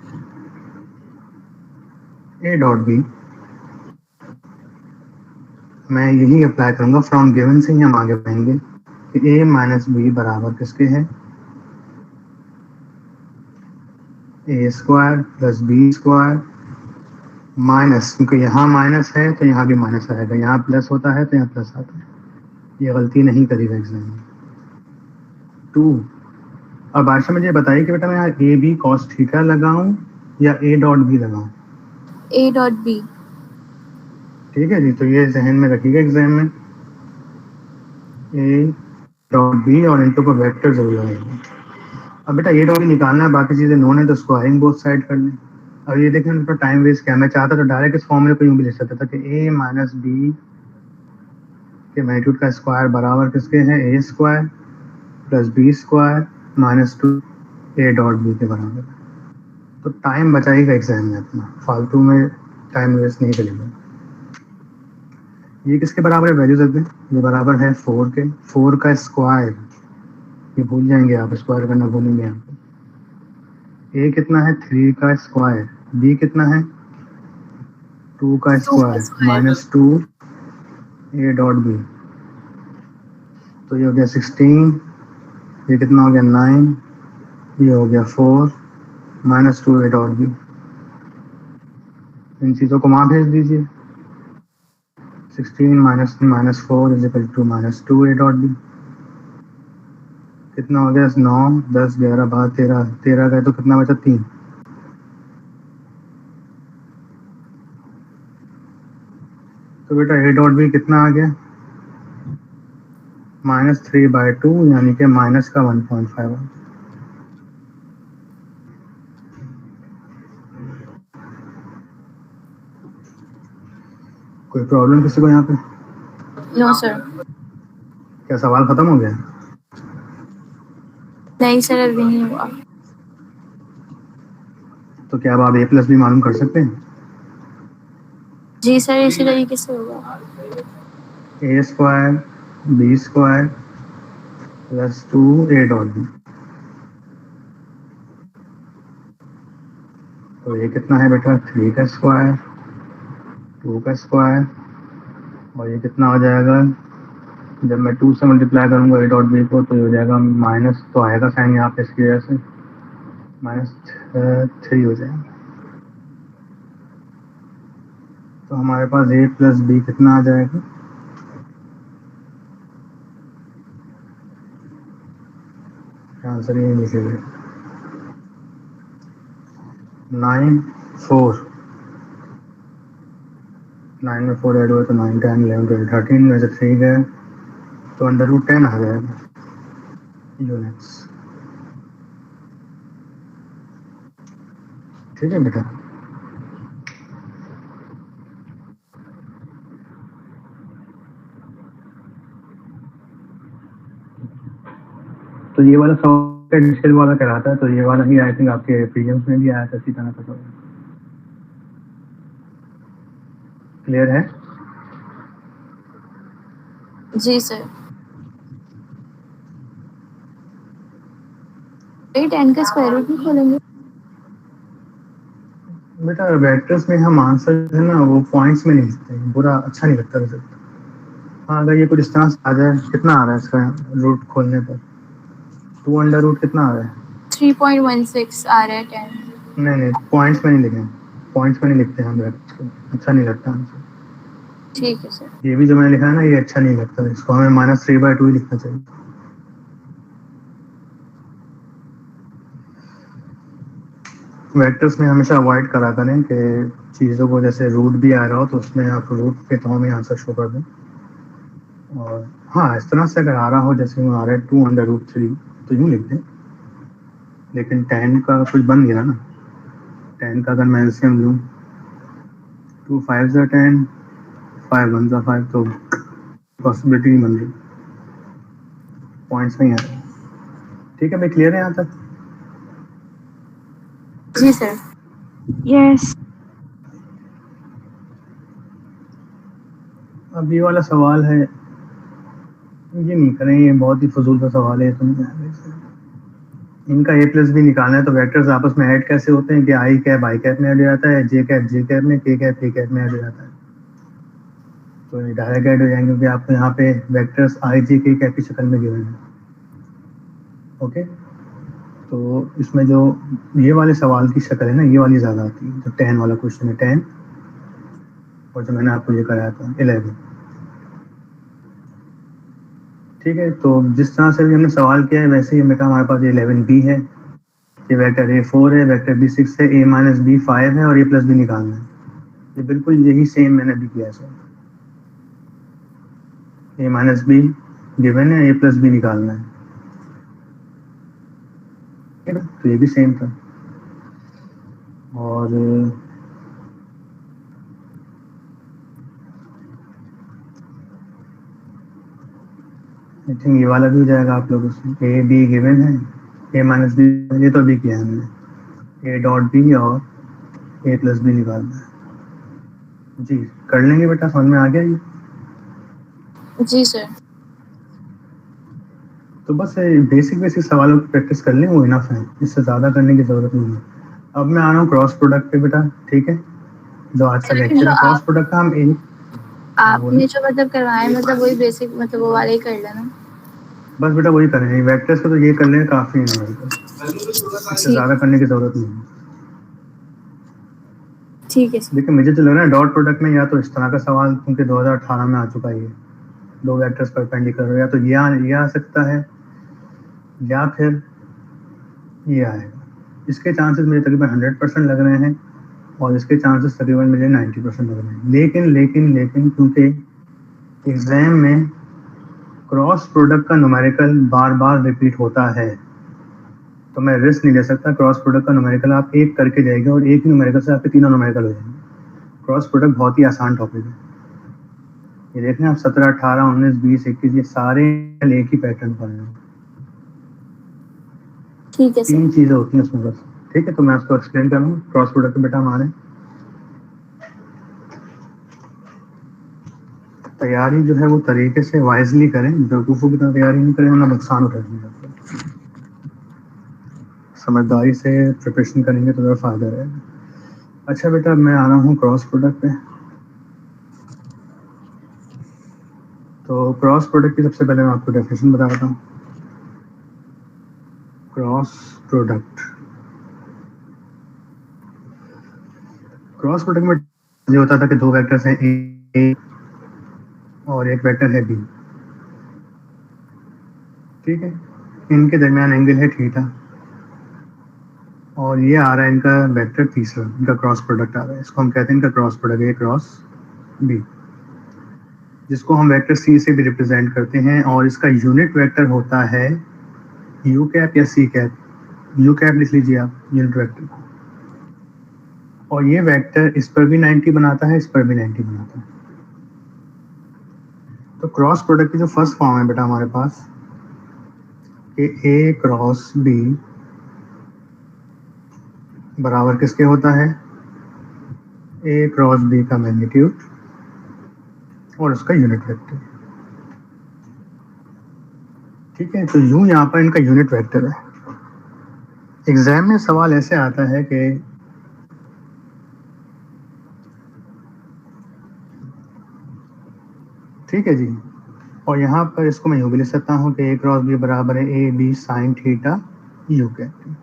ए डॉट बी मैं यही अप्लाई करूंगा। फ्रॉम गिवन से ही हम आगे बढ़ेंगे कि ए माइनस बी बराबर किसके है? A square plus B square minus, क्योंकि यहाँ माइनस है तो यहाँ भी माइनस आएगा, यहाँ प्लस होता है तो यहाँ प्लस आता है। ये गलती नहीं करेगा एग्जाम में। 2। अब आशा मुझे बताइए कि बेटा मैं यहाँ ए बी कॉस थीटा लगाऊं या ए डॉट बी लगाऊं? A dot B. ठीक है जी, तो ये जहन में रखिएगा एग्जाम में, ए डॉट बी, और इनको को वेक्टर जरूर लगाएंगे। अब बेटा ए डॉट बी निकालना है, बाकी चीज़ें नोन है, तो स्क्वायरिंग बोथ साइड कर लें। अब ये देखें उनका टाइम वेस्ट किया। मैं चाहता तो डायरेक्ट इस फॉर्मूले को यूँ भी लिख सकता था कि ए माइनस बी के मैग्नीट्यूड का स्क्वायर बराबर किसके हैं? A square plus B square minus 2 A dot B के बराबर। तो टाइम बचाइएगा एग्जाम में अपना, फालतू में टाइम वेस्ट नहीं करिएगा। ये किसके बराबर है? वैल्यूज रख दें। ये बराबर है 4 के। 4 का स्क्वायर, ये भूल जाएंगे आप, स्क्वायर करना भूलेंगे आप। ए कितना है? 3 का स्क्वायर। बी कितना है? 2 का 2 का square square. Minus 2 A dot B. तो ये हो गया 16, ये कितना हो गया? 9, ये हो गया 4 माइनस 2 ए डॉट बी। इन चीज़ों को वहाँ भेज दीजिए। 16 minus minus 4 is equal to minus 2 A dot B. कितना हो गया? 9, 10, 11, 12, 13, 13 गए तो कितना बचा? 3। तो बेटा ए डॉट बी कितना आ गया? -3/2, यानी कि माइनस का 1.5। कोई प्रॉब्लम किसी को यहाँ पे? No sir. क्या सवाल खत्म हो गया? नहीं सर, अभी नहीं हुआ। तो क्या अब आप ए प्लस बी मालूम कर सकते हैं? जी सर, इसी तरीके से होगा। A square B square plus 2 A dot B. तो ये कितना है बेटा 3 का स्क्वायर 2 का स्क्वायर और ये कितना हो जाएगा जब मैं 2 से मल्टीप्लाई करूंगा ए डॉट बी को तो ये हो जाएगा माइनस तो आएगा साइन यहाँ पे इसकी वजह से -3 हो जाएगा। तो हमारे पास ए प्लस बी कितना आ जाएगा आंसर ये लिखेंगे 9 4 9 में 4 ऐड हुआ तो 9 10 11 12 13 में से 3 गए तो √10 आ जाएगा यूनिट्स। ठीक है बेटा। तो ये वाला सवाल डिटेल वाला कराता है तो ये वाला ही आई थिंक आपके प्रीलिम्स में भी आया था इसी तरह का सवाल। क्लियर है? जी सर। 10 का स्क्वायर रूट नहीं खोलेंगे बेटा वेक्टर्स में हम आंसर है ना वो पॉइंट्स में नहीं लिखते हैं, बुरा अच्छा नहीं लगता रिजल्ट। हाँ अगर ये कुछ इस तरह से आ जाए कितना आ रहा है इसका रूट खोलने पर 2 अंडर रूट कितना आ रहा है 3.16 आ रहा है 10। नहीं पॉइंट्स में नहीं लिखे पॉइंट्स में नहीं लिखते हम वेक्टर्स को अच्छा नहीं लगता आंसर। ठीक है सर। ये भी जो मैंने लिखा है ना ये अच्छा नहीं लगता इसको हमें -3/2 ही लिखना चाहिए। वेक्टर्स में हमेशा अवॉइड करा करें कि चीज़ों को जैसे रूट भी आ रहा हो तो उसमें आप रूट के तौर में आंसर शो कर दें। और हाँ इस तरह से अगर आ रहा हो जैसे आ रहा है 2 अंडर रूट 3 तो यूँ लिख दें लेकिन 10 का कुछ बन गया ना 10 का अगर मैं एलसीएम लूँ 2 5 ज़ा 10 5 1 ज़ा 5 तो पॉसिबिलिटी नहीं बन रही पॉइंट्स नहीं आ रहे। ठीक है भाई क्लियर है यहाँ तक? जी सर। यस। अब ये वाला सवाल है ये नहीं करें ये बहुत ही फजूल का सवाल है तुम इनका ए प्लस बी निकालना है तो वेक्टर्स आपस में ऐड कैसे होते हैं कि आई कैप आई कैप में ऐड हो जाता है जे कैप में के कैप में ऐड हो जाता है तो ये डायरेक्ट ऐड हो जाएंगे क्योंकि आपको यहाँ पे वेक्टर्स आई जे के कैप की शक्ल में गिवन है। ओके तो इसमें जो ये वाले सवाल की शक्ल है ना ये वाली ज़्यादा आती है जो 10 वाला क्वेश्चन है 10 और जो मैंने आपको ये कराया था 11। ठीक है तो जिस तरह से भी हमने सवाल किया है वैसे ही हमने कहा हमारे पास 11b है ये वेक्टर a 4 है वेक्टर b 6 है a - b 5 है और a प्लस b निकालना है। ये बिल्कुल यही सेम मैंने अभी किया सर a - b गिवन है a प्लस b निकालना है। ठीक है तो ये भी सेम था और आई थिंक ये वाला भी हो जाएगा आप लोगों से ए बी गिवन है a - b ये तो अभी किया है हमने a डॉट b और a प्लस b निकालना है। जी कर लेंगे बेटा समझ में आ गया ये? जी सर। तो बस बेसिक सवालों की प्रैक्टिस कर लें वो इनफ है इससे ज़्यादा करने की ज़रूरत नहीं है। अब मैं आ रहा हूँ क्रॉस प्रोडक्ट पे बेटा। ठीक है जो आज का लेक्चर है क्रॉस प्रोडक्ट का हम आपने जो मतलब करवाया मतलब वही बेसिक मतलब वो वाले ही कर लेना बस बेटा वही करें वेक्टर्स का तो ये कर लें काफ़ी है हमारे पास इससे ज़्यादा करने की ज़रूरत नहीं है। ठीक है सर। देखिए मुझे तो लग रहा है डॉट प्रोडक्ट में या तो इस तरह का सवाल क्योंकि 2018 में आ चुका है ये दो वेक्टर्स परपेंडिकुलर या तो ये आ सकता है या फिर ये आएगा। इसके चांसेस मुझे तकरीबन 100% लग रहे हैं और इसके चांसेस तकरीबन मुझे 90% लग रहे हैं। लेकिन क्योंकि एग्जाम में क्रॉस प्रोडक्ट का न्यूमेरिकल बार बार रिपीट होता है तो मैं रिस्क नहीं ले सकता। क्रॉस प्रोडक्ट का न्यूमेरिकल आप एक करके जाएंगे और एक ही न्यूमेरिकल से आपके तीनों न्यूमेरिकल हो जाएंगे। क्रॉस प्रोडक्ट बहुत ही आसान टॉपिक है। ये देखें आप 17 18 19 20 21 ये सारे एक ही पैटर्न पर हैं। ठीक है सर। 3 चीजें होती हैं उसमें बस। ठीक है तो मैं आपको एक्सप्लेन कर रहा हूँ क्रॉस प्रोडक्ट बेटा हमारे तैयारी जो है वो तरीके से वाइजली करें, बेवकूफ़ों की तरह तैयारी नहीं करें वरना नुकसान उठाएंगे। समझदारी से प्रिपरेशन करेंगे तो ज़रा फ़ायदा रहेगा। अच्छा बेटा, मैं आ रहा हूँ क्रॉस प्रोडक्ट पे। तो क्रॉस प्रोडक्ट की सबसे पहले मैं आपको डेफिनेशन बताता हूँ। क्रॉस प्रोडक्ट, क्रॉस प्रोडक्ट में ये होता था कि दो वेक्टर्स हैं ए और एक वेक्टर है बी, ठीक है। इनके दरमियान एंगल है थीटा और ये आ रहा है इनका वेक्टर तीसरा, इनका क्रॉस प्रोडक्ट आ रहा है। इसको हम कहते हैं इनका क्रॉस प्रोडक्ट, ए क्रॉस बी, जिसको हम वेक्टर सी से भी रिप्रेजेंट करते हैं और इसका यूनिट वेक्टर होता है यू कैप या सी कैप। यू कैप लिख लीजिए आप, यूनिट वेक्टर। और ये वेक्टर इस पर भी 90 बनाता है, इस पर भी 90 बनाता है। तो क्रॉस प्रोडक्ट की जो फर्स्ट फॉर्म है बेटा हमारे पास कि ए क्रॉस बी बराबर किसके होता है, ए क्रॉस बी का मैग्नीट्यूड और उसका यूनिट वेक्टर, ठीक है। तो यूं यहाँ पर इनका यूनिट वेक्टर है। एग्जाम में सवाल ऐसे आता है कि ठीक है जी, और यहाँ पर इसको मैं यूं भी लिख सकता हूँ कि ए क्रॉस बी बराबर है A B sine theta U cap.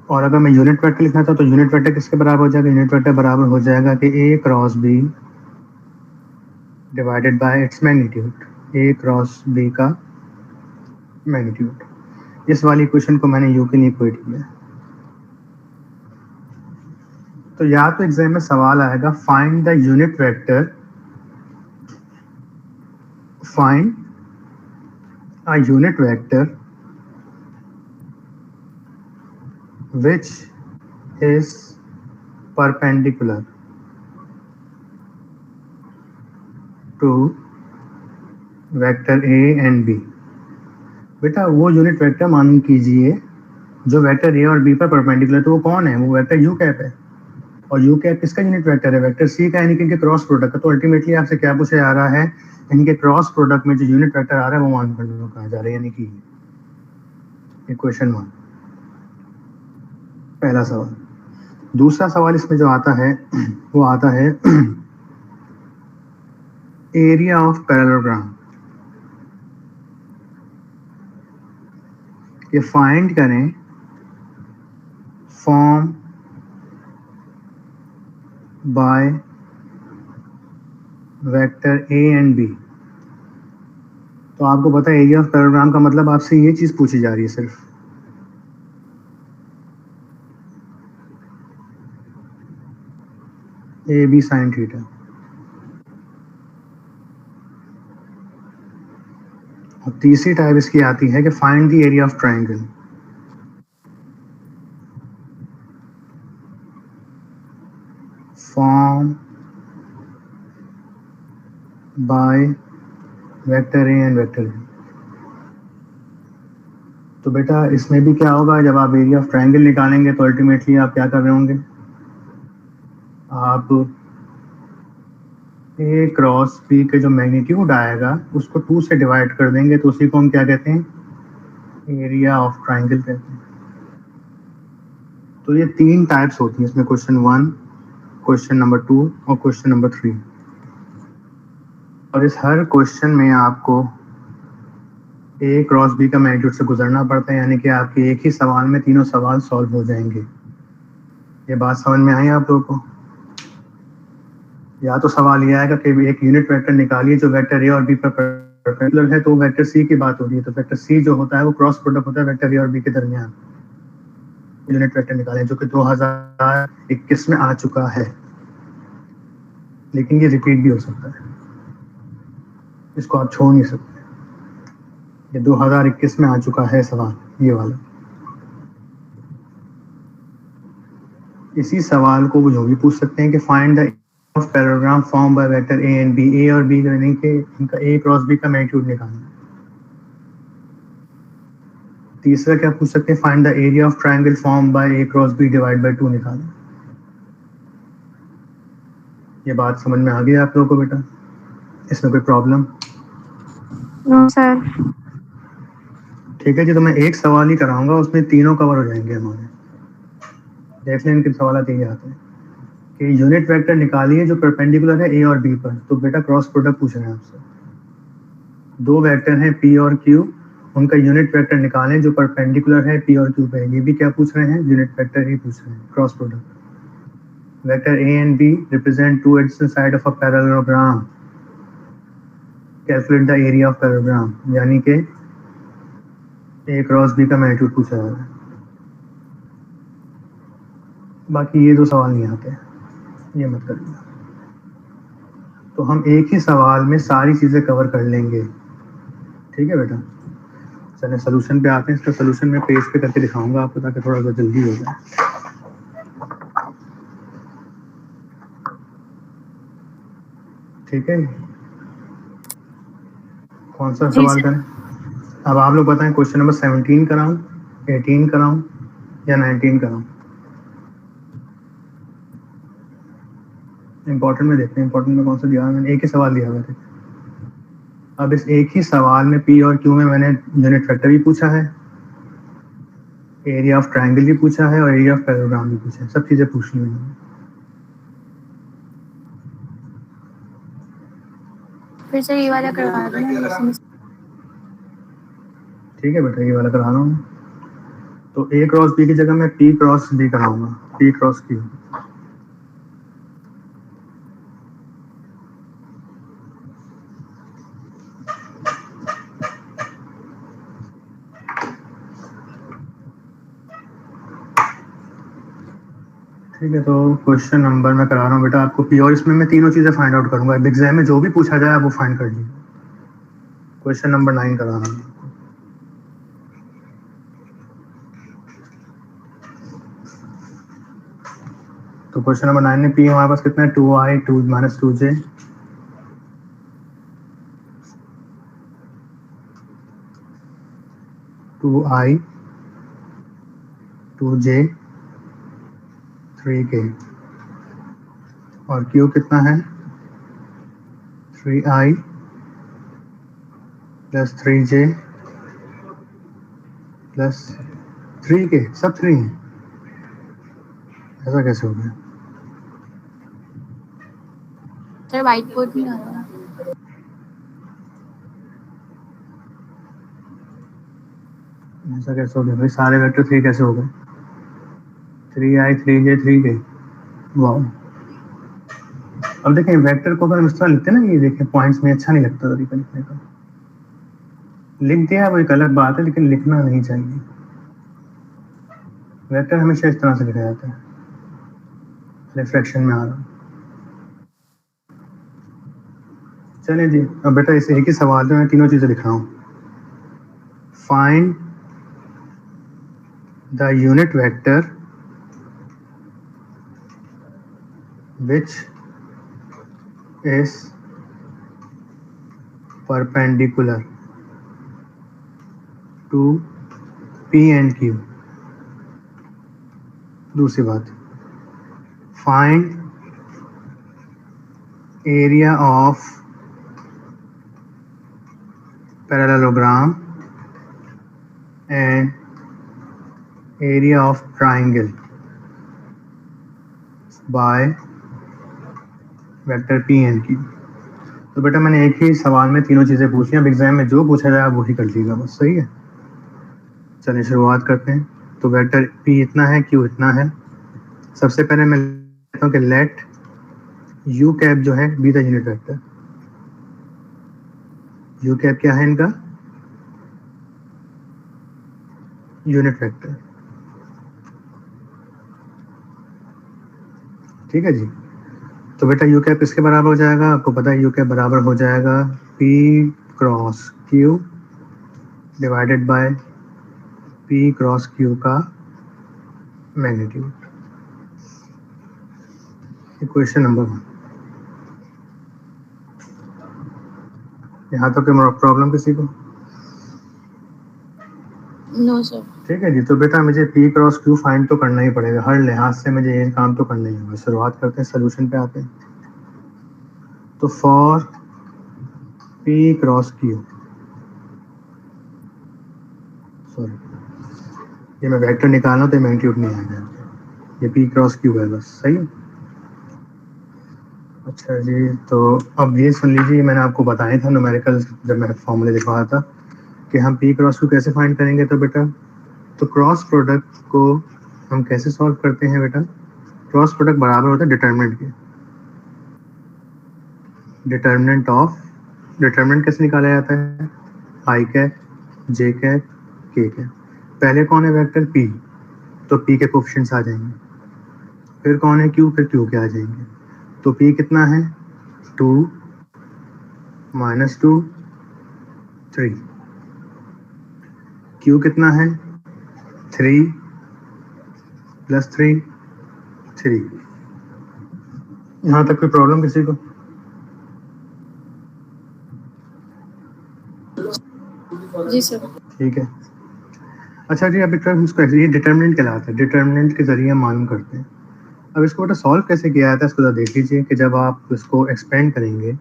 और अगर मैं यूनिट वेक्टर लिखना था तो यूनिट वेक्टर किसके बराबर हो जाएगा, यूनिट वेक्टर बराबर हो जाएगा कि A cross B divided by its magnitude, A cross B का मैग्नीट्यूड। इस वाली क्वेश्चन को मैंने यू के लिए कोट किया। तो या तो एग्जाम में सवाल आएगा find the unit vector, find a unit vector which is perpendicular to vector A and B. बेटा वो यूनिट वेक्टर मान कीजिए जो वेक्टर ए और बी पर परपेंडिकुलर, तो वो कौन है, वो वेक्टर यू कैप है। और यू कैप किसका यूनिट वेक्टर है, वेक्टर सी का, यानी कि इनके क्रॉस प्रोडक्ट का। तो अल्टीमेटली आपसे क्या पूछा जा रहा है, इनके क्रॉस प्रोडक्ट में जो यूनिट वेक्टर आ रहा है वो मान कहा जा रहा है, यानी कि इक्वेशन 1, पहला सवाल। दूसरा सवाल इसमें जो आता है वो आता है एरिया ऑफ पैरेललोग्राम। ये फाइंड करें form by vector A and B. तो आपको पता है एरिया ऑफ पैरेललोग्राम का मतलब आपसे ये चीज पूछी जा रही है सिर्फ। A B sine theta. और तीसरी टाइप इसकी आती है कि find the area of triangle. Form by vector A and vector B. तो बेटा इसमें भी क्या होगा, जब आप एरिया ऑफ ट्रायंगल निकालेंगे तो अल्टीमेटली आप क्या कर रहे होंगे, आप ए क्रॉस बी के जो मैग्नीट्यूड आएगा उसको 2 से डिवाइड कर देंगे, तो उसी को हम क्या कहते हैं, एरिया ऑफ ट्रायंगल कहते हैं। तो ये 3 टाइप्स होती हैं इसमें, क्वेश्चन 1, क्वेश्चन नंबर 2 और क्वेश्चन नंबर 3। और इस हर क्वेश्चन में आपको ए क्रॉस बी का मैग्नीट्यूड से गुजरना पड़ता है, यानी कि आपके एक ही सवाल में तीनों सवाल सॉल्व हो जाएंगे। ये बात समझ में आई आप लोगों को? या तो सवाल ये आएगा कि एक यूनिट वेक्टर निकालिए जो वेक्टर ए और बी पर परपेंडिकुलर है, तो वेक्टर सी की बात हो रही है। तो वेक्टर सी जो होता है वो क्रॉस प्रोडक्ट होता है वेक्टर ए और बी के दरमियान। यूनिट वेक्टर निकालें जो कि 2021 में आ चुका है, लेकिन ये रिपीट भी हो सकता है, इसको आप छोड़ नहीं सकते। ये 2021 में आ चुका है सवाल, ये वाला। इसी सवाल को वो जो भी पूछ सकते हैं कि find the of parallelogram form by vector A and B. A और बी यानी कि इनका ए क्रॉस बी का मैग्नीट्यूड निकालना। तीसरा क्या पूछ सकते हैं, find the area of triangle form by A cross B divide by 2 निकालना। ये बात समझ में आ गई आप लोगों को बेटा? इसमें कोई प्रॉब्लम? No sir. ठीक है जी, तो मैं एक सवाल ही कराऊंगा, उसमें तीनों कवर हो जाएंगे हमारे। देख लें इनके सवाल यही आते हैं कि यूनिट वेक्टर निकालिए जो परपेंडिकुलर है ए और बी पर। तो बेटा क्रॉस प्रोडक्ट पूछ रहे हैं आपसे। दो वेक्टर हैं पी और क्यू, उनका यूनिट वेक्टर निकालें जो परपेंडिकुलर है पी और क्यू पे। ये भी क्या पूछ रहे हैं? यूनिट वेक्टर ही पूछ रहे हैं, cross product. Vector A and B represent two adjacent side of a parallelogram, calculate the area of parallelogram, यानी कि ए क्रॉस बी का मैग्नीट्यूड पूछा जा रहा है। बाकी ये दो सवाल नहीं आते, ये मत करिए। तो हम एक ही सवाल में सारी चीजें कवर कर लेंगे, ठीक है बेटा? चलिए सोल्यूशन पे आते हैं। इसका सोल्यूशन मैं पेज पे करके दिखाऊंगा आपको, ताकि थोड़ा सा जल्दी हो जाए। ठीक है, कौन सा जी सवाल सर। करें? अब आप लोग बताएं, क्वेश्चन नंबर 17 कराऊं, 18 कराऊं या 19 कराऊं? इंपॉर्टेंट में देखते हैं, इंपॉर्टेंट में कौन सा दिया है मैंने। एक ही सवाल दिया हुआ था। अब इस एक ही सवाल में पी और क्यू में मैंने यूनिट वेक्टर भी पूछा है, एरिया ऑफ ट्राइंगल भी पूछा है और एरिया ऑफ पैरेललोग्राम भी पूछा है। सब चीजें पूछनी है मैंने। फिर से ये वाला करवा देना। ठीक है बेटा, ये वाला करा रहा हूँ। तो ए क्रॉस बी की जगह मैं पी क्रॉस बी कराऊंगा, पी क्रॉस क्यू। ठीक है, तो क्वेश्चन नंबर मैं करा रहा हूँ बेटा आपको पी, और इसमें मैं तीनों चीजें फाइंड आउट करूंगा। एग्जाम में जो भी पूछा जाए आप वो फाइंड कर लीजिए। क्वेश्चन नंबर 9 करा रहा हूँ। तो क्वेश्चन नंबर 9 में पी हमारे पास कितना है? 2i 2 minus 2j, 2i 2j 3k, और क्यू कितना है? 3i plus 3j plus 3k। सब 3 है, ऐसा कैसे हो गया? सर व्हाइट बोर्ड नहीं आ रहा। ऐसा कैसे हो गया भाई? सारे वेक्टर 3 कैसे हो गए? 3i 3j 3k। वाह। अब देखें, वेक्टर को अगर हम इस तरह लिखते हैं ना, ये देखें पॉइंट्स में, अच्छा नहीं लगता तरीका लिखने का। लिख दिया वो एक अलग बात है, लेकिन लिखना नहीं चाहिए। वेक्टर हमेशा इस तरह से लिखा जाता है। रिफ्लेक्शन में आ रहा हूँ। चलिए जी, अब बेटा इस एक ही सवाल में मैं तीनों चीजें लिख रहा हूँ। Find the unit vector which is perpendicular to P and Q। दूसरी बात, find area of parallelogram and area of triangle by vector P and Q। तो बेटा मैंने एक ही सवाल में तीनों चीजें पूछी। अब एग्जाम में जो पूछा जाए आप वही कर लीजिएगा बस, सही है? चलिए शुरुआत करते हैं। तो वेक्टर P इतना है, Q इतना है। सबसे पहले मैं कहता हूँ कि लेट यू कैप जो है be the unit vector. You cap क्या है इनका? Unit vector. ठीक है जी। तो बेटा यू कैप किसके बराबर हो जाएगा? आपको पता है यू कैप बराबर हो जाएगा P cross Q divided by P cross Q का मैग्नीट्यूड। Equation number 1। यहाँ तक प्रॉब्लम किसी को? No sir. ठीक है जी। तो बेटा मुझे P क्रॉस Q फाइंड तो करना ही पड़ेगा, हर लिहाज से मुझे ये काम तो करना ही होगा। शुरुआत करते हैं, सोल्यूशन पे आते हैं। तो for P cross Q, sorry ये मैं वेक्टर निकालना हूँ तो मैग्नीट्यूड नहीं आएगा, ये पी क्रॉस क्यू है बस, सही है। अच्छा जी, तो अब ये सुन लीजिए, मैंने आपको बताया था न्यूमेरिकल जब मैं फॉर्मूले दिखा रहा था कि हम पी क्रॉस क्यू कैसे फाइंड करेंगे। तो बेटा तो क्रॉस प्रोडक्ट को हम कैसे सॉल्व करते हैं बेटा, क्रॉस प्रोडक्ट बराबर होता है डिटर्मिनेंट के, डिटर्मिनेंट कैसे निकाला जाता है, आई कैप जे कैप के कैप, पहले कौन है वेक्टर पी, तो पी के कोफिशिएंट्स आ जाएंगे, फिर कौन है क्यू, फिर क्यू के आ जाएंगे। तो पी कितना है 2 -2 3, क्यू कितना है 3 + 3 3। यहाँ तक कोई प्रॉब्लम किसी को? जी सर। ठीक है। अच्छा जी, अभी तक इसको ये डिटर्मिनेंट कहलाता है, डिटर्मिनेंट के जरिए हम मालूम करते हैं। अब इसको बेटा सॉल्व कैसे किया जाता है इसको जरा देख लीजिए कि जब आप इसको एक्सपेंड करेंगे,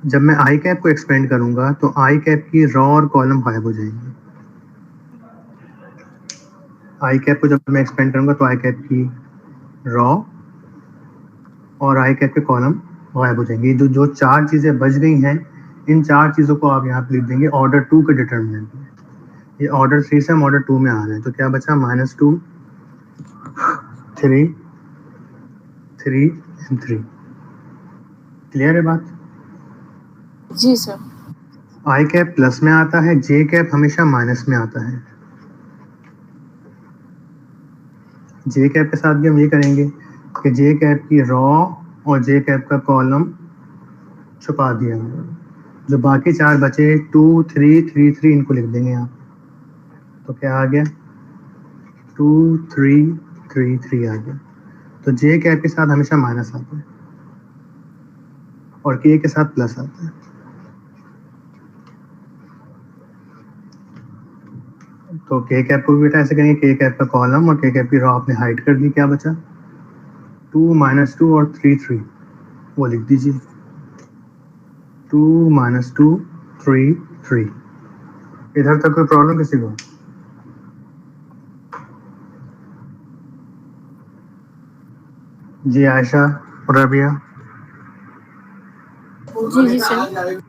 जब मैं आई कैप को एक्सपेंड करूंगा तो आई कैप की रॉ और कॉलम गायब हो जाएंगे। आई कैप को जब मैं एक्सपेंड करूंगा तो आई कैप की रॉ और आई कैप के कॉलम गायब हो जाएंगे। जो जो चार चीज़ें बच गई हैं, इन चार चीज़ों को आप यहाँ पे लिख देंगे ऑर्डर 2 के डिटर्मिनेंट में। ये ऑर्डर 3 से हम ऑर्डर 2 में आ रहे हैं, तो क्या बचा -2 3 3 एंड 3। क्लियर है बात? जी सर। आई कैप प्लस में आता है, जे कैप हमेशा माइनस में आता है। जे कैप के साथ भी हम ये करेंगे कि जे कैप की रॉ और जे कैप का कॉलम छुपा दिया, जो बाकी चार बचे 2 3 3 3 इनको लिख देंगे यहाँ। तो क्या आ गया 2 3 3 3 आ गया। तो जे कैप के साथ हमेशा माइनस आता है और के के साथ प्लस आता है। तो के कैप को भी बेटा ऐसे करेंगे, के कैप का कॉलम और के कैप की रॉ आपने हाइड कर दी, क्या बचा 2 -2 और 3 3, वो लिख दीजिए 2 -2 3 3। इधर तक कोई प्रॉब्लम किसी को? जी आयशा और रबिया? जी जी सर।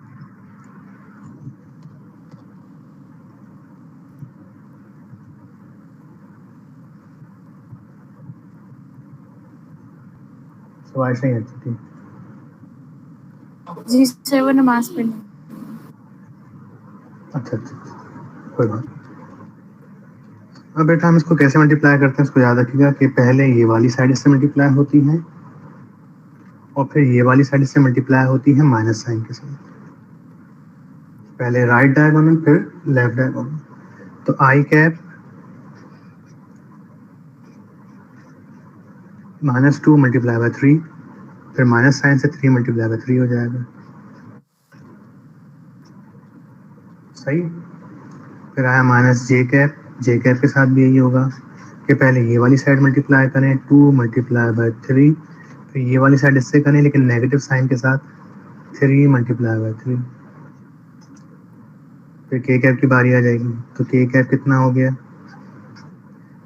सब आयशा ही अच्छी थी। जी सर, वो नमाज पढ़ने। अच्छा अच्छा, कोई बात। अब बेटा हम इसको कैसे मल्टीप्लाई करते हैं इसको याद रखिएगा कि पहले ये वाली साइड से मल्टीप्लाई होती है और फिर ये वाली साइड से मल्टीप्लाई होती है माइनस साइन के साथ। पहले राइट डायगोनल फिर लेफ्ट डायगोनल। तो आई कैप -2 × 3, फिर माइनस साइन से 3 × 3 हो जाएगा, सही। फिर आया माइनस जे कैप के साथ भी यही होगा कि पहले ये वाली साइड मल्टीप्लाई करें 2 × 3, फिर ये वाली साइड इससे करें लेकिन नेगेटिव साइन के साथ 3 × 3। फिर के कैप की बारी आ जाएगी, तो के कैप कितना हो गया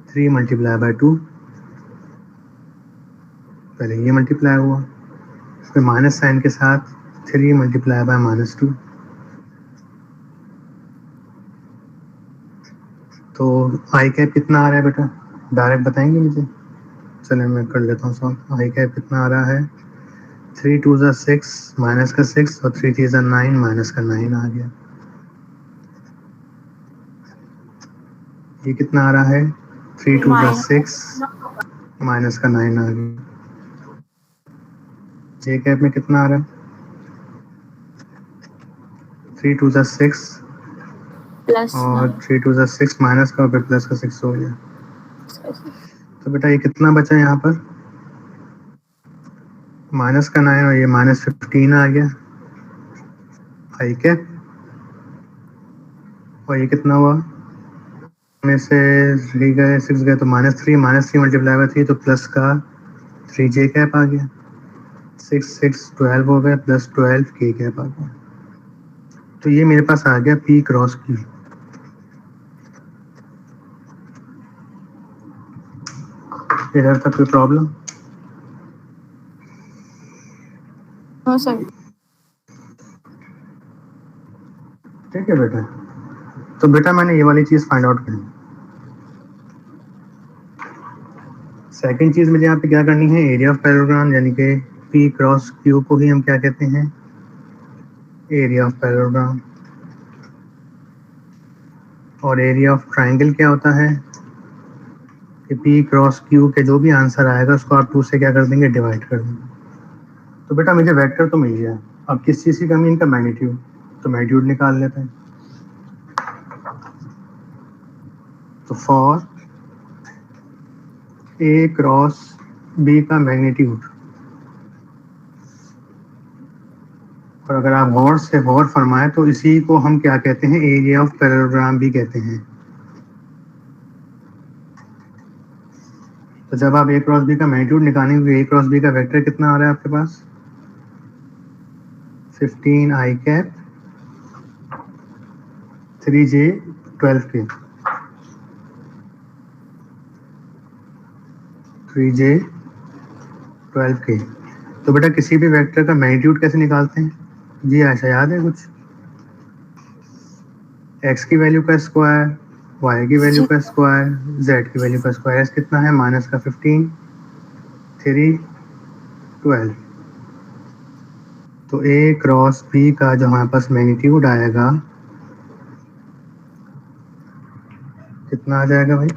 3 × 2, पहले ये मल्टीप्लाई हुआ, फिर माइनस साइन के साथ 3 × -2। तो आई कैप कितना आ रहा है बेटा, डायरेक्ट बताएंगे मुझे? चलिए मैं कर लेता हूँ सॉल्व। आई कैप कितना आ रहा है 3 2 6 माइनस का 6 और 3 3 9 माइनस का 9 आ गया। ये कितना आ रहा है 3 2 6 माइनस का 9 आ गया। जे कैप में कितना आ रहा है 3 2 6 प्लस और 3 2 6 माइनस का फिर प्लस का 6 हो गया। तो बेटा ये कितना बचा यहाँ पर माइनस का 9 और ये -15 आ गया आई कैप। और ये कितना हुआ में से 3 गए 6 गए तो -3 × 3 तो प्लस का 3j कैप आ गया, 6 6 12 हो गया, प्लस 12 k कैप आ गया। तो ये मेरे पास आ गया p क्रॉस q। इधर तक कोई प्रॉब्लम? No sir. ठीक है बेटा। तो बेटा मैंने ये वाली चीज फाइंड आउट करनी। सेकंड चीज मुझे यहाँ पे क्या करनी है, एरिया ऑफ पैरेललोग्राम, यानी कि p क्रॉस q को ही हम क्या कहते हैं, एरिया ऑफ पैरेललोग्राम। और एरिया ऑफ ट्राइंगल क्या होता है कि p क्रॉस q के जो भी आंसर आएगा उसको आप 2 से क्या कर देंगे, डिवाइड कर देंगे। तो बेटा मुझे वेक्टर तो मिल गया, अब किस चीज़ की कमी, इनका मैग्नीट्यूड। तो मैग्नीट्यूड निकाल लेते हैं। तो फॉर a क्रॉस b का मैग्नीट्यूड, और अगर आप गौर से गौर फरमाएं तो इसी को हम क्या कहते हैं, एरिया ऑफ पैरेललोग्राम भी कहते हैं। तो जब आप a क्रॉस b का मैग्नीट्यूड निकालेंगे, a क्रॉस b का वेक्टर कितना आ रहा है आपके पास, 15 i cap 3j 12k, 3j 12k। तो बेटा किसी भी वेक्टर का मैग्नीट्यूड कैसे निकालते हैं जी, ऐसा याद है कुछ? x की वैल्यू का स्क्वायर, y की वैल्यू का स्क्वायर, z की वैल्यू का स्क्वायर। s कितना है, माइनस का 15, 3 12। तो a क्रॉस b का जो हमारे पास मैग्नीट्यूड आएगा कितना आ जाएगा भाई,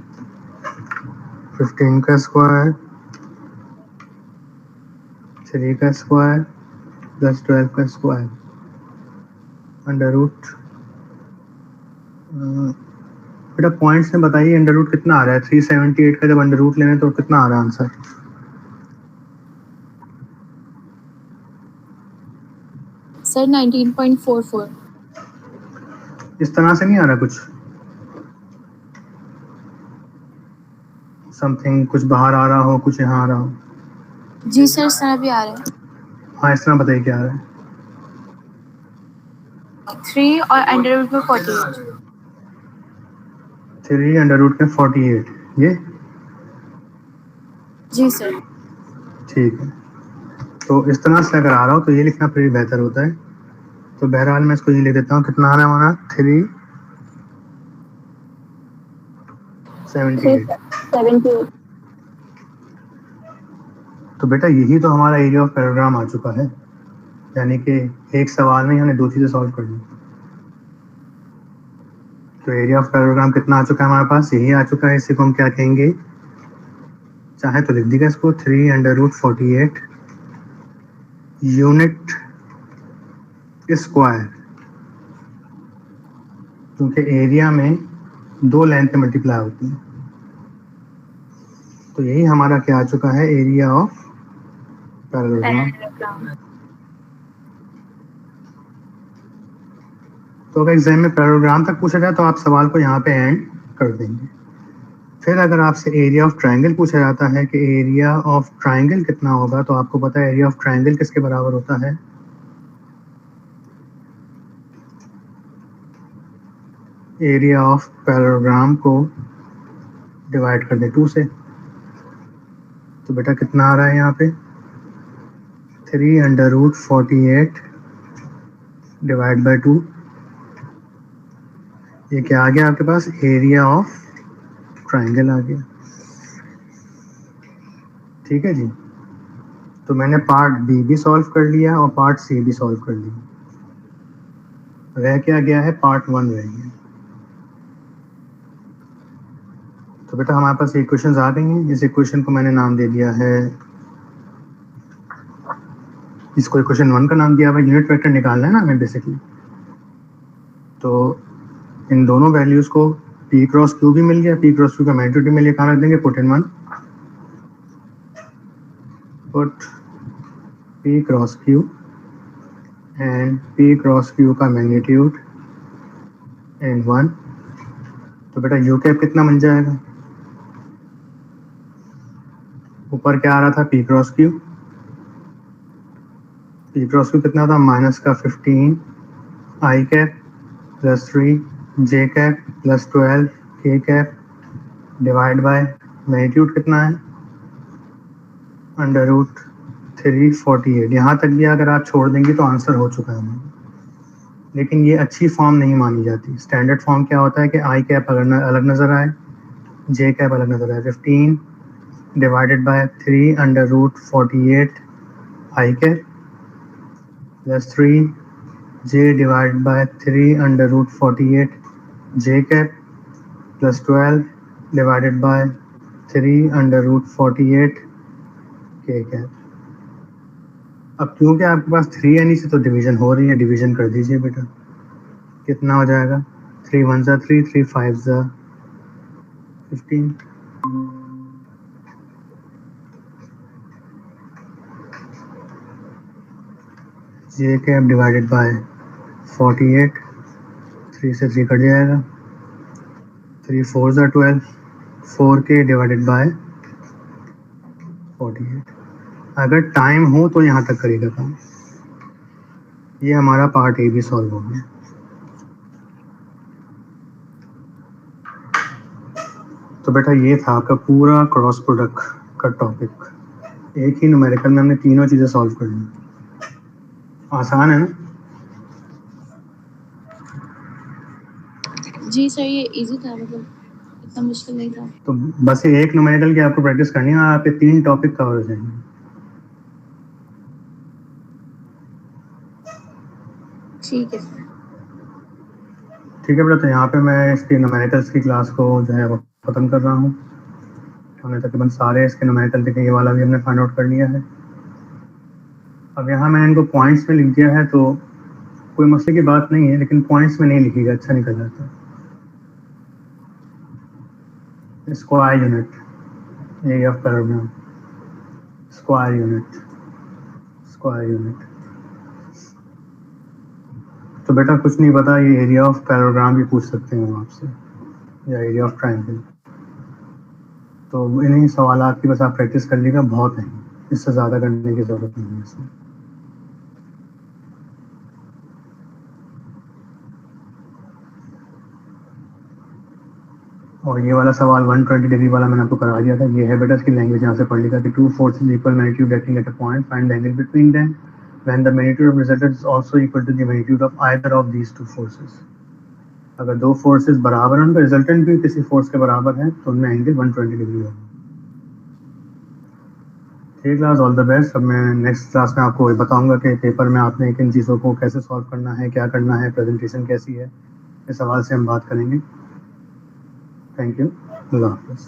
15 का स्क्वायर, 3 का स्क्वायर, प्लस 12 का स्क्वायर, अंडर रूट। बेटा पॉइंट्स में बताइए अंडर रूट कितना आ रहा है, 378 का जब अंडर रूट लेने तो कितना आ रहा है आंसर? सर 19.44। इस तरह से नहीं आ रहा कुछ, समथिंग कुछ बाहर आ रहा हो, कुछ यहाँ आ रहा हो? जी सर, इस तरह भी आ रहा है। हाँ इस तरह बताइए क्या आ रहा है। 3 और अंडर रूट में 48। 3 अंडर रूट में 48, ये जी सर। ठीक है। तो इस तरह से अगर आ रहा हो तो ये लिखना फिर बेहतर होता है। तो बहरहाल मैं इसको ये लिख देता हूँ, कितना आ रहा है हमारा, 378। 78। तो बेटा यही तो हमारा एरिया ऑफ पैरेललोग्राम आ चुका है, यानी कि एक सवाल में हमने 2 चीज़ें सॉल्व कर ली। तो एरिया ऑफ पैरेललोग्राम कितना आ चुका है हमारे पास, यही आ चुका है। इसी को हम क्या कहेंगे, चाहे तो लिख दीजिएगा इसको 3 अंडर रूट 48 यूनिट स्क्वायर, क्योंकि एरिया में 2 लेंथ मल्टीप्लाई होती है। तो यही हमारा क्या आ चुका है, एरिया ऑफ पैरेललोग्राम। तो अगर एग्जाम में पैरेललोग्राम तक पूछा जाए तो आप सवाल को यहाँ पे एंड कर देंगे। फिर अगर आपसे एरिया ऑफ ट्राइंगल पूछा जाता है कि एरिया ऑफ ट्राइंगल कितना होगा, तो आपको पता है एरिया ऑफ ट्राइंगल किसके बराबर होता है, एरिया ऑफ पैरेललोग्राम को डिवाइड कर दे 2 से। तो बेटा कितना आ रहा है यहाँ पे, 3 अंडर रूट 48 डिवाइड बाई 2। ये क्या आ गया आपके पास, एरिया ऑफ ट्राइंगल आ गया। ठीक है जी। तो मैंने पार्ट बी भी सॉल्व कर लिया और पार्ट सी भी सॉल्व कर लिया। रह क्या गया है, पार्ट 1 रह गया। तो बेटा हमारे पास इक्वेशंस आ गई हैं। इस इक्वेशन को मैंने नाम दे दिया है, इसको इक्वेशन 1 का नाम दिया हुआ, यूनिट वेक्टर निकालना है ना हमें बेसिकली। तो इन दोनों वैल्यूज को p क्रॉस q भी मिल गया, p क्रॉस q का मैग्नीट्यूड भी मिल गया। कहाँ रख देंगे, put in 1, put p cross q and p cross q का मैग्नीट्यूड इन 1। तो बेटा u कैप कितना बन जाएगा, ऊपर क्या आ रहा था, पी क्रॉस क्यू कितना था, माइनस का 15 आई कैप प्लस 3 जे कैप प्लस 12 के कैप डिवाइड बाय मैग्नीट्यूड कितना है, अंडर रूट 348। यहाँ तक भी अगर आप छोड़ देंगे तो आंसर हो चुका है हमारा। लेकिन ये अच्छी फॉर्म नहीं मानी जाती। स्टैंडर्ड फॉर्म क्या होता है कि आई कैप अलग नज़र आए, जे कैप अलग नज़र आए, 15 divided by 3 under root 48 I cap plus 3 J divided by 3 under root 48 J cap plus 12 divided by 3 under root 48 K cap. अब क्योंकि आपके पास 3 यानी से तो डिवीजन हो रही है, डिवीजन कर दीजिए बेटा। कितना हो जाएगा, 3 1 ज़ा 3, 3 5 ज़ा 15। जे कैप डिवाइडेड बाय 48, 3 से 3 कट जाएगा, 3 4 ज़ा 12, 4 के डिवाइडेड बाय 48। अगर टाइम हो तो यहाँ तक करेगा काम। ये हमारा पार्ट ए भी सॉल्व हो गया। तो बेटा ये था आपका पूरा क्रॉस प्रोडक्ट का टॉपिक। एक ही न्यूमेरिकल में हमने तीनों चीज़ें सॉल्व कर ली। आसान है ना? जी सर, ये इजी था, मतलब इतना मुश्किल नहीं था। तो बस ये एक न्यूमेरिकल की आपको प्रैक्टिस करनी है और आपके 3 टॉपिक कवर हो जाएंगे। ठीक है सर। ठीक है बेटा, तो यहाँ पे मैं इसकी न्यूमेरिकल्स की क्लास को जो है वो ख़त्म कर रहा हूँ। हमने तकरीबन सारे इसके न्यूमेरिकल देखे, ये वाला भी हमने फाइंड आउट कर लिया है। अब यहाँ मैंने इनको पॉइंट्स में लिख दिया है, तो कोई मसले की बात नहीं है, लेकिन पॉइंट्स में नहीं लिखिएगा, अच्छा निकल जाता है। Square unit, area of parallelogram, square unit. तो बेटा कुछ नहीं पता, ये एरिया ऑफ पैराग्राम भी पूछ सकते हैं आपसे, या एरिया ऑफ ट्रायंगल। तो इन्हीं सवालात की बस आप प्रैक्टिस कर लीजिएगा, बहुत है, इससे ज़्यादा करने की ज़रूरत नहीं है इसमें। और ये वाला सवाल 120 डिग्री वाला मैंने आपको करा दिया था। ये है बेटा इसकी लैंग्वेज, यहाँ से पढ़ लिखा कि 2 forces equal magnitude acting at a point, find the angle between them when the magnitude of resultant is also equal to the magnitude of either of these two forces। अगर 2 फोर्सेस बराबर हैं, उनका resultant भी किसी force के बराबर है, तो उनमें एंगल 120 डिग्री होगा। ठीक क्लास, ऑल द बेस्ट। अब मैं नेक्स्ट क्लास में आपको बताऊंगा कि पेपर में आपने किन चीज़ों को कैसे सॉल्व करना है, क्या करना है, प्रेजेंटेशन कैसी है, इस सवाल से हम बात करेंगे। थैंक यू, अल्लाह हाफ़िज़।